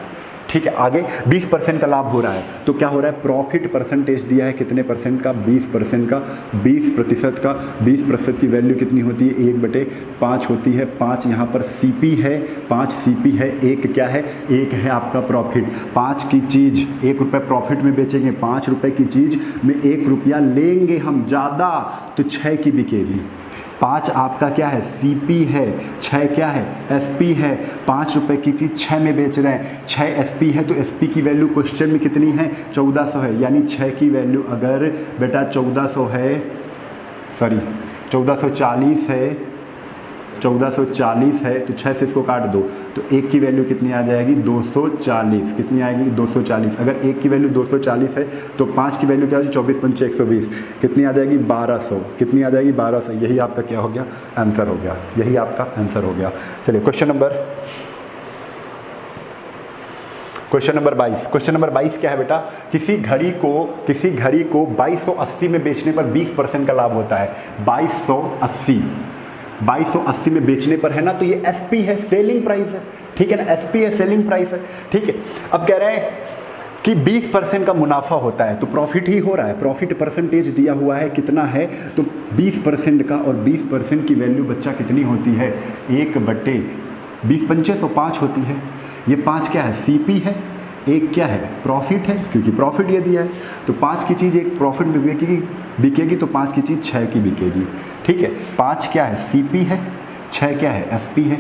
ठीक है, आगे 20% का लाभ हो रहा है। तो क्या हो रहा है? प्रॉफिट परसेंटेज दिया है कितने परसेंट का? 20% का। 20% का 20% की वैल्यू कितनी होती है? 1/5 होती है। 5 यहाँ पर CP है, 5 CP है। 1 क्या है? 1 है आपका प्रॉफिट। 5 की चीज़ 1 रुपये प्रॉफिट में बेचेंगे। 5 रुपये की चीज़ में 1 रुपया लेंगे हम ज़्यादा तो 6 की बिकेगी। 5 आपका क्या है? CP है। 6 क्या है? SP है। 5 रुपये की चीज़ 6 में बेच रहे हैं। 6 SP है तो SP की वैल्यू क्वेश्चन में कितनी है? 1400 है। यानी 6 की वैल्यू अगर बेटा 1400 है, सॉरी 1440 है, 1440 है तो 6 से इसको काट दो तो 1 की वैल्यू कितनी आ जाएगी? 240। कितनी आएगी? 240। अगर 1 की वैल्यू 240 है तो 5 की वैल्यू क्या होगी? 24 पंचे 120। कितनी आ जाएगी? 1200। कितनी आ जाएगी? 1200। यही आपका क्या हो गया? आंसर हो गया। यही आपका आंसर हो गया। चलिए क्वेश्चन नंबर 22। क्वेश्चन नंबर 22 क्या है बेटा? किसी घड़ी को 2280 में बेचने पर 20% का लाभ होता है। 2280 में बेचने पर है ना, तो ये SP है, सेलिंग प्राइस है। ठीक है ना, SP है, सेलिंग प्राइस है। ठीक है, अब कह रहे हैं कि 20% का मुनाफा होता है तो प्रॉफिट ही हो रहा है। प्रॉफिट परसेंटेज दिया हुआ है कितना है? तो 20% का, और 20% की वैल्यू बच्चा कितनी होती है? 1/20 पंचे तो 5 होती है। ये 5 क्या है? CP है। 1 क्या है? प्रॉफिट है, क्योंकि प्रॉफिट ये दिया है। तो 5 की चीज़ 1 प्रॉफिट में बिकेगी तो 5 की चीज़ 6 की बिकेगी। ठीक है, 5 क्या है? CP है। 6 क्या है? SP है।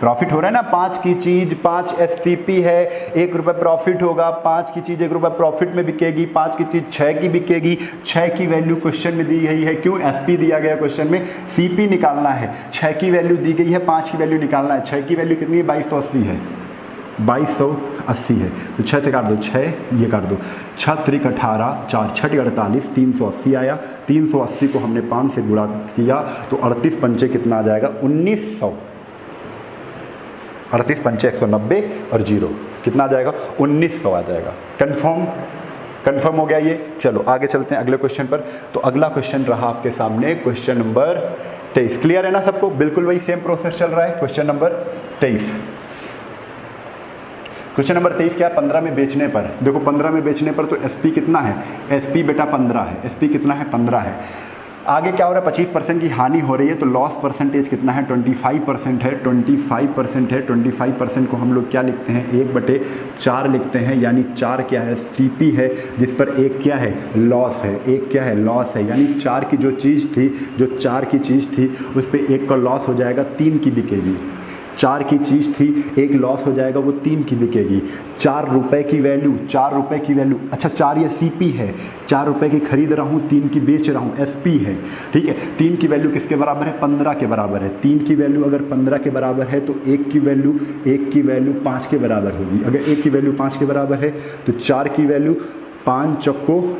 प्रॉफिट हो रहा है ना, 5 की चीज 5 SCP है, 1 रुपये प्रॉफिट होगा, 5 की चीज 1 रुपये प्रॉफिट में बिकेगी, 5 की चीज 6 की बिकेगी, 6 की वैल्यू क्वेश्चन में दी गई है, क्यों SP दिया गया क्वेश्चन में, CP निकालना है, 6 की वैल्यू दी गई है, 5 की वैल्यू निकालना है, 6 की वैल्यू कितनी है 2280 है, 2280 है, तो 6 से काट दो, 6 ये काट दो, 6 त्रिक 18, 4 6 48, 380 आया, 380 को हमने 5 से गुणा किया तो 38 पंचे कितना आ जाएगा 1900, 38 पंचे 190 और 0 कितना आ जाएगा 1900 आ जाएगा। कंफर्म हो गया ये। चलो आगे चलते हैं अगले क्वेश्चन पर। तो अगला क्वेश्चन रहा आपके सामने क्वेश्चन नंबर 23। क्लियर है ना सबको, बिल्कुल वही सेम प्रोसेस चल रहा है। क्वेश्चन नंबर 23, क्वेश्चन नंबर 23 क्या है, 15 में बेचने पर, देखो 15 में बेचने पर तो SP कितना है, SP बेटा 15 है, SP कितना है 15 है। आगे क्या हो रहा है 25% की हानि हो रही है, तो लॉस परसेंटेज कितना है 25% है, 25% है, 25% को हम लोग क्या लिखते हैं 1/4 लिखते हैं, यानी 4 क्या है CP है, जिस पर 1 क्या है लॉस है, 1 क्या है लॉस है, यानी 4 की जो चीज़ थी, जो 4 की चीज़ थी उस पर 1 का लॉस हो जाएगा, 3 की बिकेगी। 4 की चीज़ थी, 1 लॉस हो जाएगा, वो 3 की बिकेगी। 4 रुपये की वैल्यू, 4 रुपये की वैल्यू, अच्छा 4 ये CP है, 4 रुपये की खरीद रहा हूँ, 3 की बेच रहा हूँ, SP है, ठीक है। 3 की वैल्यू किसके बराबर है 15 के बराबर है। 3 की वैल्यू अगर 15 के बराबर है तो 1 की वैल्यू 5 के बराबर होगी। अगर 1 की वैल्यू 5 के बराबर है तो 4 की वैल्यू 5 चौको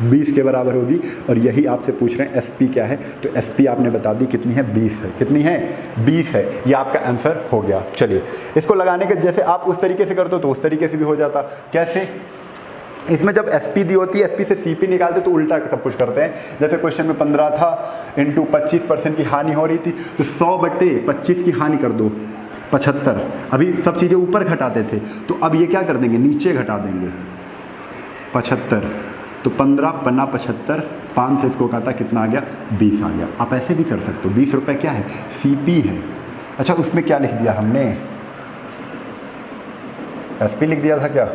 20 के बराबर होगी। और यही आपसे पूछ रहे हैं SP क्या है, तो SP आपने बता दी कितनी है 20 है, कितनी है 20 है, ये आपका आंसर हो गया। चलिए इसको लगाने के जैसे आप उस तरीके से करते हो तो उस तरीके से भी हो जाता। कैसे, इसमें जब SP दी होती है, SP से CP निकालते तो उल्टा सब कुछ करते हैं। जैसे क्वेश्चन में 15 था इंटू 25% की हानि हो रही थी, तो 100/25 की हानि कर दो 75। अभी सब चीज़ें ऊपर घटाते थे, तो अब ये क्या कर देंगे नीचे घटा देंगे 75, तो 15 पन्ना 75, 5 से इसको काटा कितना आ गया 20 आ गया। आप ऐसे भी कर सकते हो, 20 रुपये क्या है CP है। अच्छा उसमें क्या लिख दिया हमने, SP लिख दिया था क्या,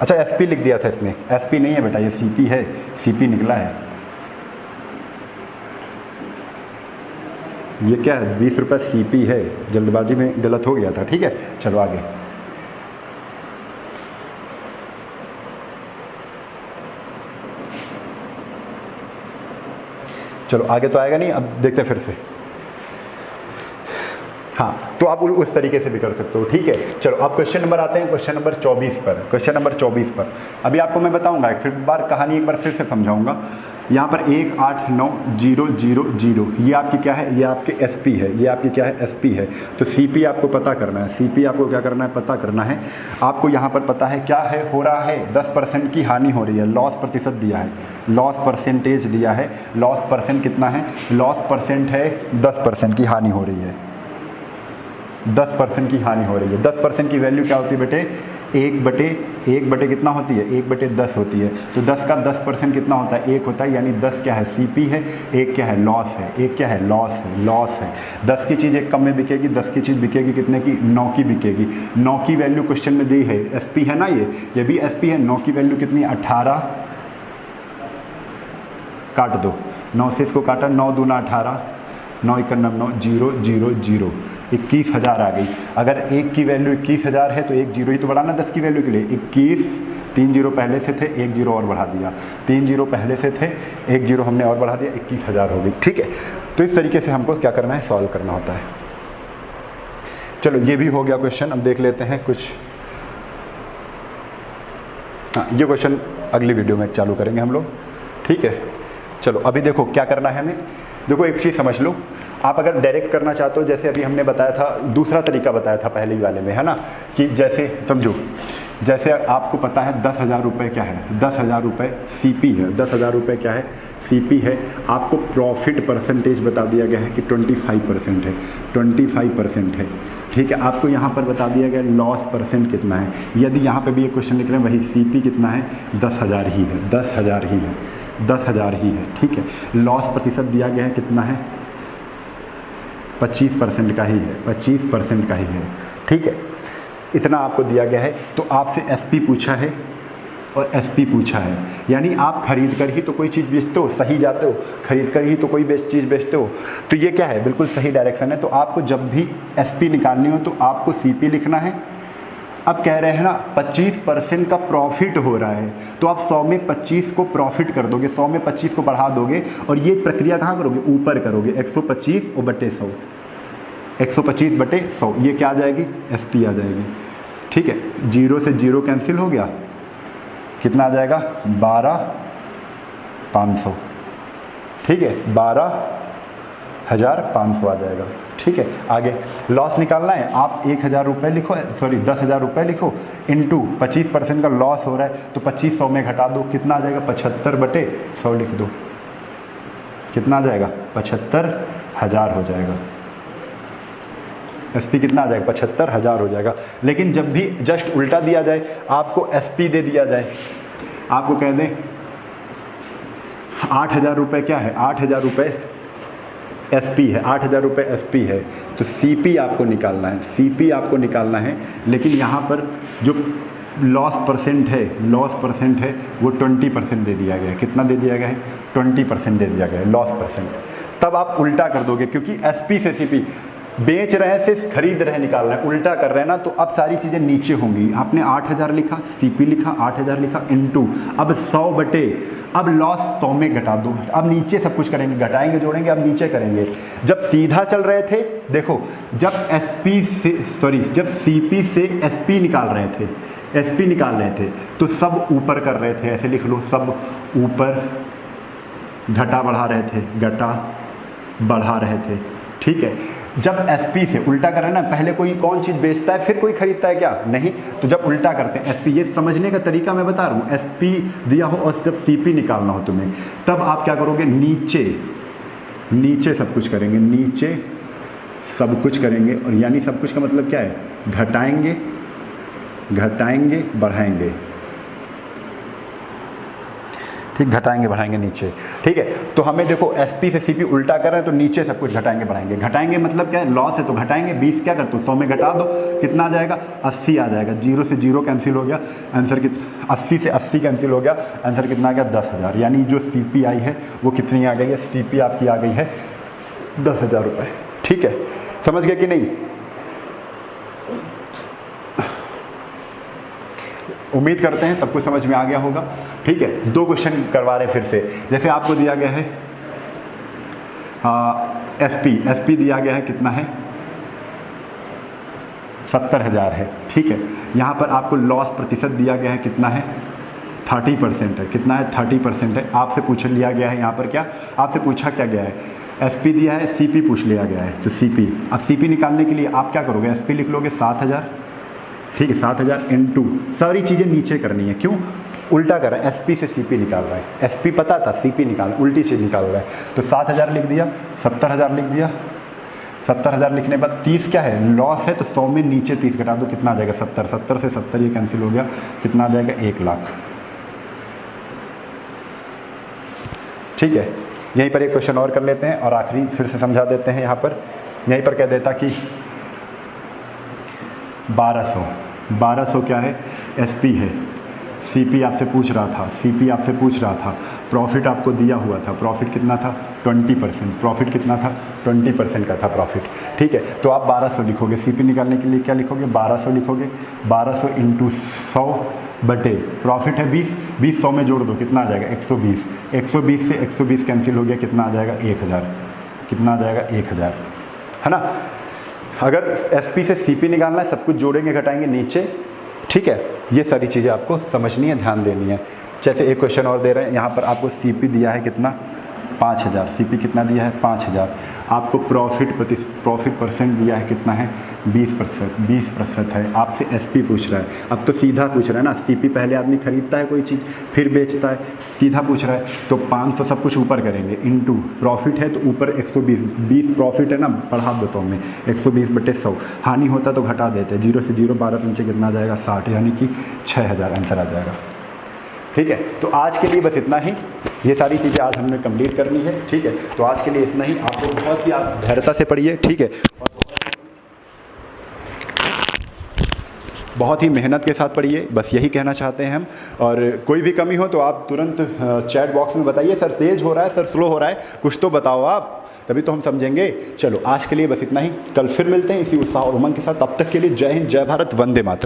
अच्छा SP लिख दिया था इसमें, SP नहीं है बेटा ये CP है, CP निकला है। ये क्या है 20 रुपये CP है, जल्दबाजी में गलत हो गया था, ठीक है। चलो आगे, चलो आगे तो आएगा नहीं, अब देखते हैं फिर से। हाँ तो आप उस तरीके से भी कर सकते हो, ठीक है। चलो अब क्वेश्चन नंबर आते हैं क्वेश्चन नंबर 24 पर। क्वेश्चन नंबर 24 पर अभी आपको मैं बताऊंगा, एक बार कहानी एक बार फिर से समझाऊंगा। यहाँ पर 189000, ये आपकी क्या है, ये आपके SP है, ये आपकी क्या है SP है। तो CP आपको पता करना है, CP आपको क्या करना है पता करना है। आपको यहाँ पर पता है क्या है हो रहा है 10% की हानि हो रही है, लॉस प्रतिशत दिया है, लॉस परसेंटेज दिया है, लॉस परसेंट कितना है, लॉस परसेंट है 10% की हानि हो रही है, 10% की हानि हो रही है। 10% की वैल्यू क्या होती है बेटे 1/1 कितना होती है 1/10 होती है। तो 10 का 10% कितना होता है 1 होता है, यानी 10 क्या है CP है, 1 क्या है लॉस है, 1 क्या है लॉस है, लॉस है। 10 की चीज़ 1 कम में बिकेगी, 10 की चीज़ बिकेगी कितने की 9 की बिकेगी। 9 की वैल्यू क्वेश्चन में दी है, SP है ना, ये भी SP है। 9 की वैल्यू कितनी 18, काट दो 9 से इसको काटा, 9 दूना 18, 9 1 9 0 0 0, 21,000 आ गई। अगर 1 की वैल्यू 21,000 है तो 1 0 ही तो बढ़ाना 10 की वैल्यू के लिए। 21, 3 0 पहले से थे, 1 0 और बढ़ा दिया, 3 0 पहले से थे, 1 0 हमने और बढ़ा दिया, 21,000 हो गई, ठीक है। तो इस तरीके से हमको क्या करना है सॉल्व करना होता है। चलो ये भी हो गया क्वेश्चन। अब देख लेते हैं कुछ, हाँ ये क्वेश्चन अगली वीडियो में चालू करेंगे हम लोग, ठीक है। चलो अभी देखो क्या करना है हमें। देखो एक चीज़ समझ लो, आप अगर डायरेक्ट करना चाहते हो, जैसे अभी हमने बताया था, दूसरा तरीका बताया था पहले वाले में, है ना, कि जैसे समझो, जैसे आपको पता है 10,000 रुपये क्या है, 10,000 रुपये CP है, 10,000 रुपये क्या है CP है। आपको प्रॉफिट परसेंटेज बता दिया गया है कि 25% है, 25% है, ठीक है। आपको यहाँ पर बता दिया गया लॉस परसेंट कितना है। यदि यहाँ पे भी ये क्वेश्चन लिख रहे हैं, वही CP कितना है 10,000 ही है, 10,000 ही है, 10,000 ही है, ठीक है। लॉस प्रतिशत दिया गया है कितना है 25% का ही है, 25% का ही है, ठीक है। इतना आपको दिया गया है। तो आपसे SP पूछा है, और एसपी पूछा है, यानी आप खरीद कर ही तो कोई चीज़ बेचते हो, सही जाते हो, खरीद कर ही तो कोई चीज़ बेचते हो। तो ये क्या है, बिल्कुल सही डायरेक्शन है। तो आपको जब भी एसपी निकालनी हो तो आपको सीपी लिखना है। अब कह रहे हैं ना 25% का प्रॉफिट हो रहा है, तो आप 100 में 25 को प्रॉफिट कर दोगे, 100 में 25 को बढ़ा दोगे, और ये प्रक्रिया कहाँ करोगे, ऊपर करोगे, 125 और बटे 100, 125 बटे 100, ये क्या आ जाएगी, एसपी आ जाएगी। ठीक है, 0 से 0 कैंसिल हो गया, कितना आ जाएगा, 12,500। ठीक है, 12,500 आ जाएगा। ठीक है, आगे लॉस निकालना है, आप 1,000 रुपये लिखो, सॉरी 10,000 रुपये लिखो, इंटू 25% का लॉस हो रहा है, तो 25 100 में घटा दो, कितना आ जाएगा, 75 बटे 100 लिख दो, कितना आ जाएगा, 75,000 हो जाएगा। एसपी कितना आ जाएगा, 75,000 हो जाएगा। लेकिन जब भी जस्ट उल्टा दिया जाए, आपको एसपी दे दिया जाए, आपको कह दें 8,000 रुपये क्या है, 8,000 रुपये एसपी है, 8,000 रुपये एसपी है, तो सीपी आपको निकालना है, सीपी आपको निकालना है। लेकिन यहाँ पर जो लॉस परसेंट है वो 20% दे दिया गया है। कितना दे दिया गया है, 20% दे दिया गया है लॉस परसेंट। तब आप उल्टा कर दोगे, क्योंकि एसपी से सीपी, बेच रहे हैं से खरीद रहे हैं निकाल रहे हैं, उल्टा कर रहे हैं ना, तो अब सारी चीज़ें नीचे होंगी। आपने 8,000 लिखा, सीपी लिखा, 8,000 लिखा, इनटू अब 100 बटे, अब लॉस 100 में घटा दो, अब नीचे सब कुछ करेंगे, घटाएंगे जोड़ेंगे, अब नीचे करेंगे। जब सीधा चल रहे थे, देखो जब जब सीपी से एसपी निकाल रहे थे, एसपी निकाल रहे थे, तो सब ऊपर कर रहे थे, ऐसे लिख लो, सब ऊपर घटा बढ़ा रहे थे, घटा बढ़ा रहे थे। ठीक है, जब एसपी से उल्टा कर रहे हैं ना, पहले कोई कौन चीज़ बेचता है फिर कोई खरीदता है क्या, नहीं। तो जब उल्टा करते हैं एसपी, ये समझने का तरीका मैं बता रहा हूँ। एसपी दिया हो और जब सीपी निकालना हो तुम्हें, तब आप क्या करोगे, नीचे सब कुछ करेंगे, नीचे सब कुछ करेंगे। और यानी सब कुछ का मतलब क्या है, घटाएंगे बढ़ाएंगे। ठीक, घटाएंगे बढ़ाएंगे नीचे। ठीक है, तो हमें देखो एसपी से सीपी उल्टा कर रहे हैं, तो नीचे सब कुछ घटाएंगे बढ़ाएंगे। घटाएंगे मतलब क्या है, लॉस है तो घटाएंगे, 20 क्या करते हो 100 में घटा दो, कितना आ जाएगा, 80 आ जाएगा। 0 से 0 कैंसिल हो गया, आंसर 80 से 80 कैंसिल हो गया, आंसर कितना आ गया, 10,000। यानी जो सीपी आई है वो कितनी आ गई है, सीपी आपकी आ गई है 10,000 रुपये। ठीक है, समझ गए कि नहीं, उम्मीद करते हैं सब कुछ समझ में आ गया होगा। ठीक है, 2 क्वेश्चन करवा रहे हैं फिर से। जैसे आपको दिया गया है एसपी दिया गया है, कितना है, 70,000 है। ठीक है, यहाँ पर आपको लॉस प्रतिशत दिया गया है, कितना है, 30% है। कितना है, 30% है। आपसे पूछ लिया गया है, यहाँ पर क्या आपसे पूछा क्या गया है, एसपी दिया है, सीपी पूछ लिया गया है, तो सीपी। अब सीपी निकालने के लिए आप क्या करोगे, एसपी लिख लोगे 7,000। ठीक है, 7,000 इंटू, सारी चीज़ें नीचे करनी है, क्यों, उल्टा कर रहा है, एसपी से सीपी निकाल रहा है, एसपी पता था, सीपी निकाल, उल्टी चीज़ निकाल रहा है। तो 7,000 लिख दिया, 70,000 लिख दिया, 70,000 लिखने के बाद 30 क्या है, लॉस है, तो 100 में नीचे 30 घटा दो, कितना आ जाएगा, 70। 70 से 70 ये कैंसिल हो गया, कितना आ जाएगा, 1 लाख। ठीक है, यहीं पर एक क्वेश्चन और कर लेते हैं और आखिरी फिर से समझा देते हैं। यहाँ पर यहीं पर कह देता कि 1200 क्या है, एसपी है, सीपी आपसे पूछ रहा था, प्रॉफिट आपको दिया हुआ था, प्रॉफिट कितना था, 20%, प्रॉफिट कितना था, 20% का था प्रॉफिट। ठीक है, तो आप 1200 लिखोगे, सीपी निकालने के लिए क्या लिखोगे, 1200 लिखोगे, 1200 इंटू 100 बटे, प्रॉफिट है 20, 20 100 में जोड़ दो, कितना आ जाएगा, 120। 120 से 120 कैंसिल हो गया, कितना आ जाएगा, 1000। कितना आ जाएगा, 1000, है ना। अगर एसपी से सीपी निकालना है, सब कुछ जोड़ेंगे घटाएंगे नीचे। ठीक है, ये सारी चीज़ें आपको समझनी है, ध्यान देनी है। जैसे एक क्वेश्चन और दे रहे हैं, यहाँ पर आपको सीपी दिया है कितना, 5,000, सीपी कितना दिया है, 5,000। आपको प्रॉफिट परसेंट दिया है, कितना है, 20% है। आपसे एसपी पूछ रहा है, अब तो सीधा पूछ रहा है ना, सीपी पहले आदमी खरीदता है कोई चीज़ फिर बेचता है, सीधा पूछ रहा है, तो 500 सब कुछ ऊपर करेंगे, इंटू प्रॉफिट है तो ऊपर 120, 20 प्रॉफिट है ना, बढ़ा दो 100 में, 120 बटे 100, हानि होता तो घटा देते, 0 से 0 12 नीचे कितना आ जाएगा, 60, यानी कि 6,000 आंसर आ जाएगा। ठीक है, तो आज के लिए बस इतना ही, ये सारी चीज़ें आज हमने कंप्लीट करनी है। ठीक है, तो आज के लिए इतना ही, आपको बहुत ही आप धैर्यता से पढ़िए। ठीक है, और बहुत ही मेहनत के साथ पढ़िए, बस यही कहना चाहते हैं हम। और कोई भी कमी हो तो आप तुरंत चैट बॉक्स में बताइए, सर तेज़ हो रहा है, सर स्लो हो रहा है, कुछ तो बताओ आप, तभी तो हम समझेंगे। चलो आज के लिए बस इतना ही, कल फिर मिलते हैं इसी उत्साह और उमंग के साथ। तब तक के लिए जय हिंद, जय भारत, वंदे मातरम।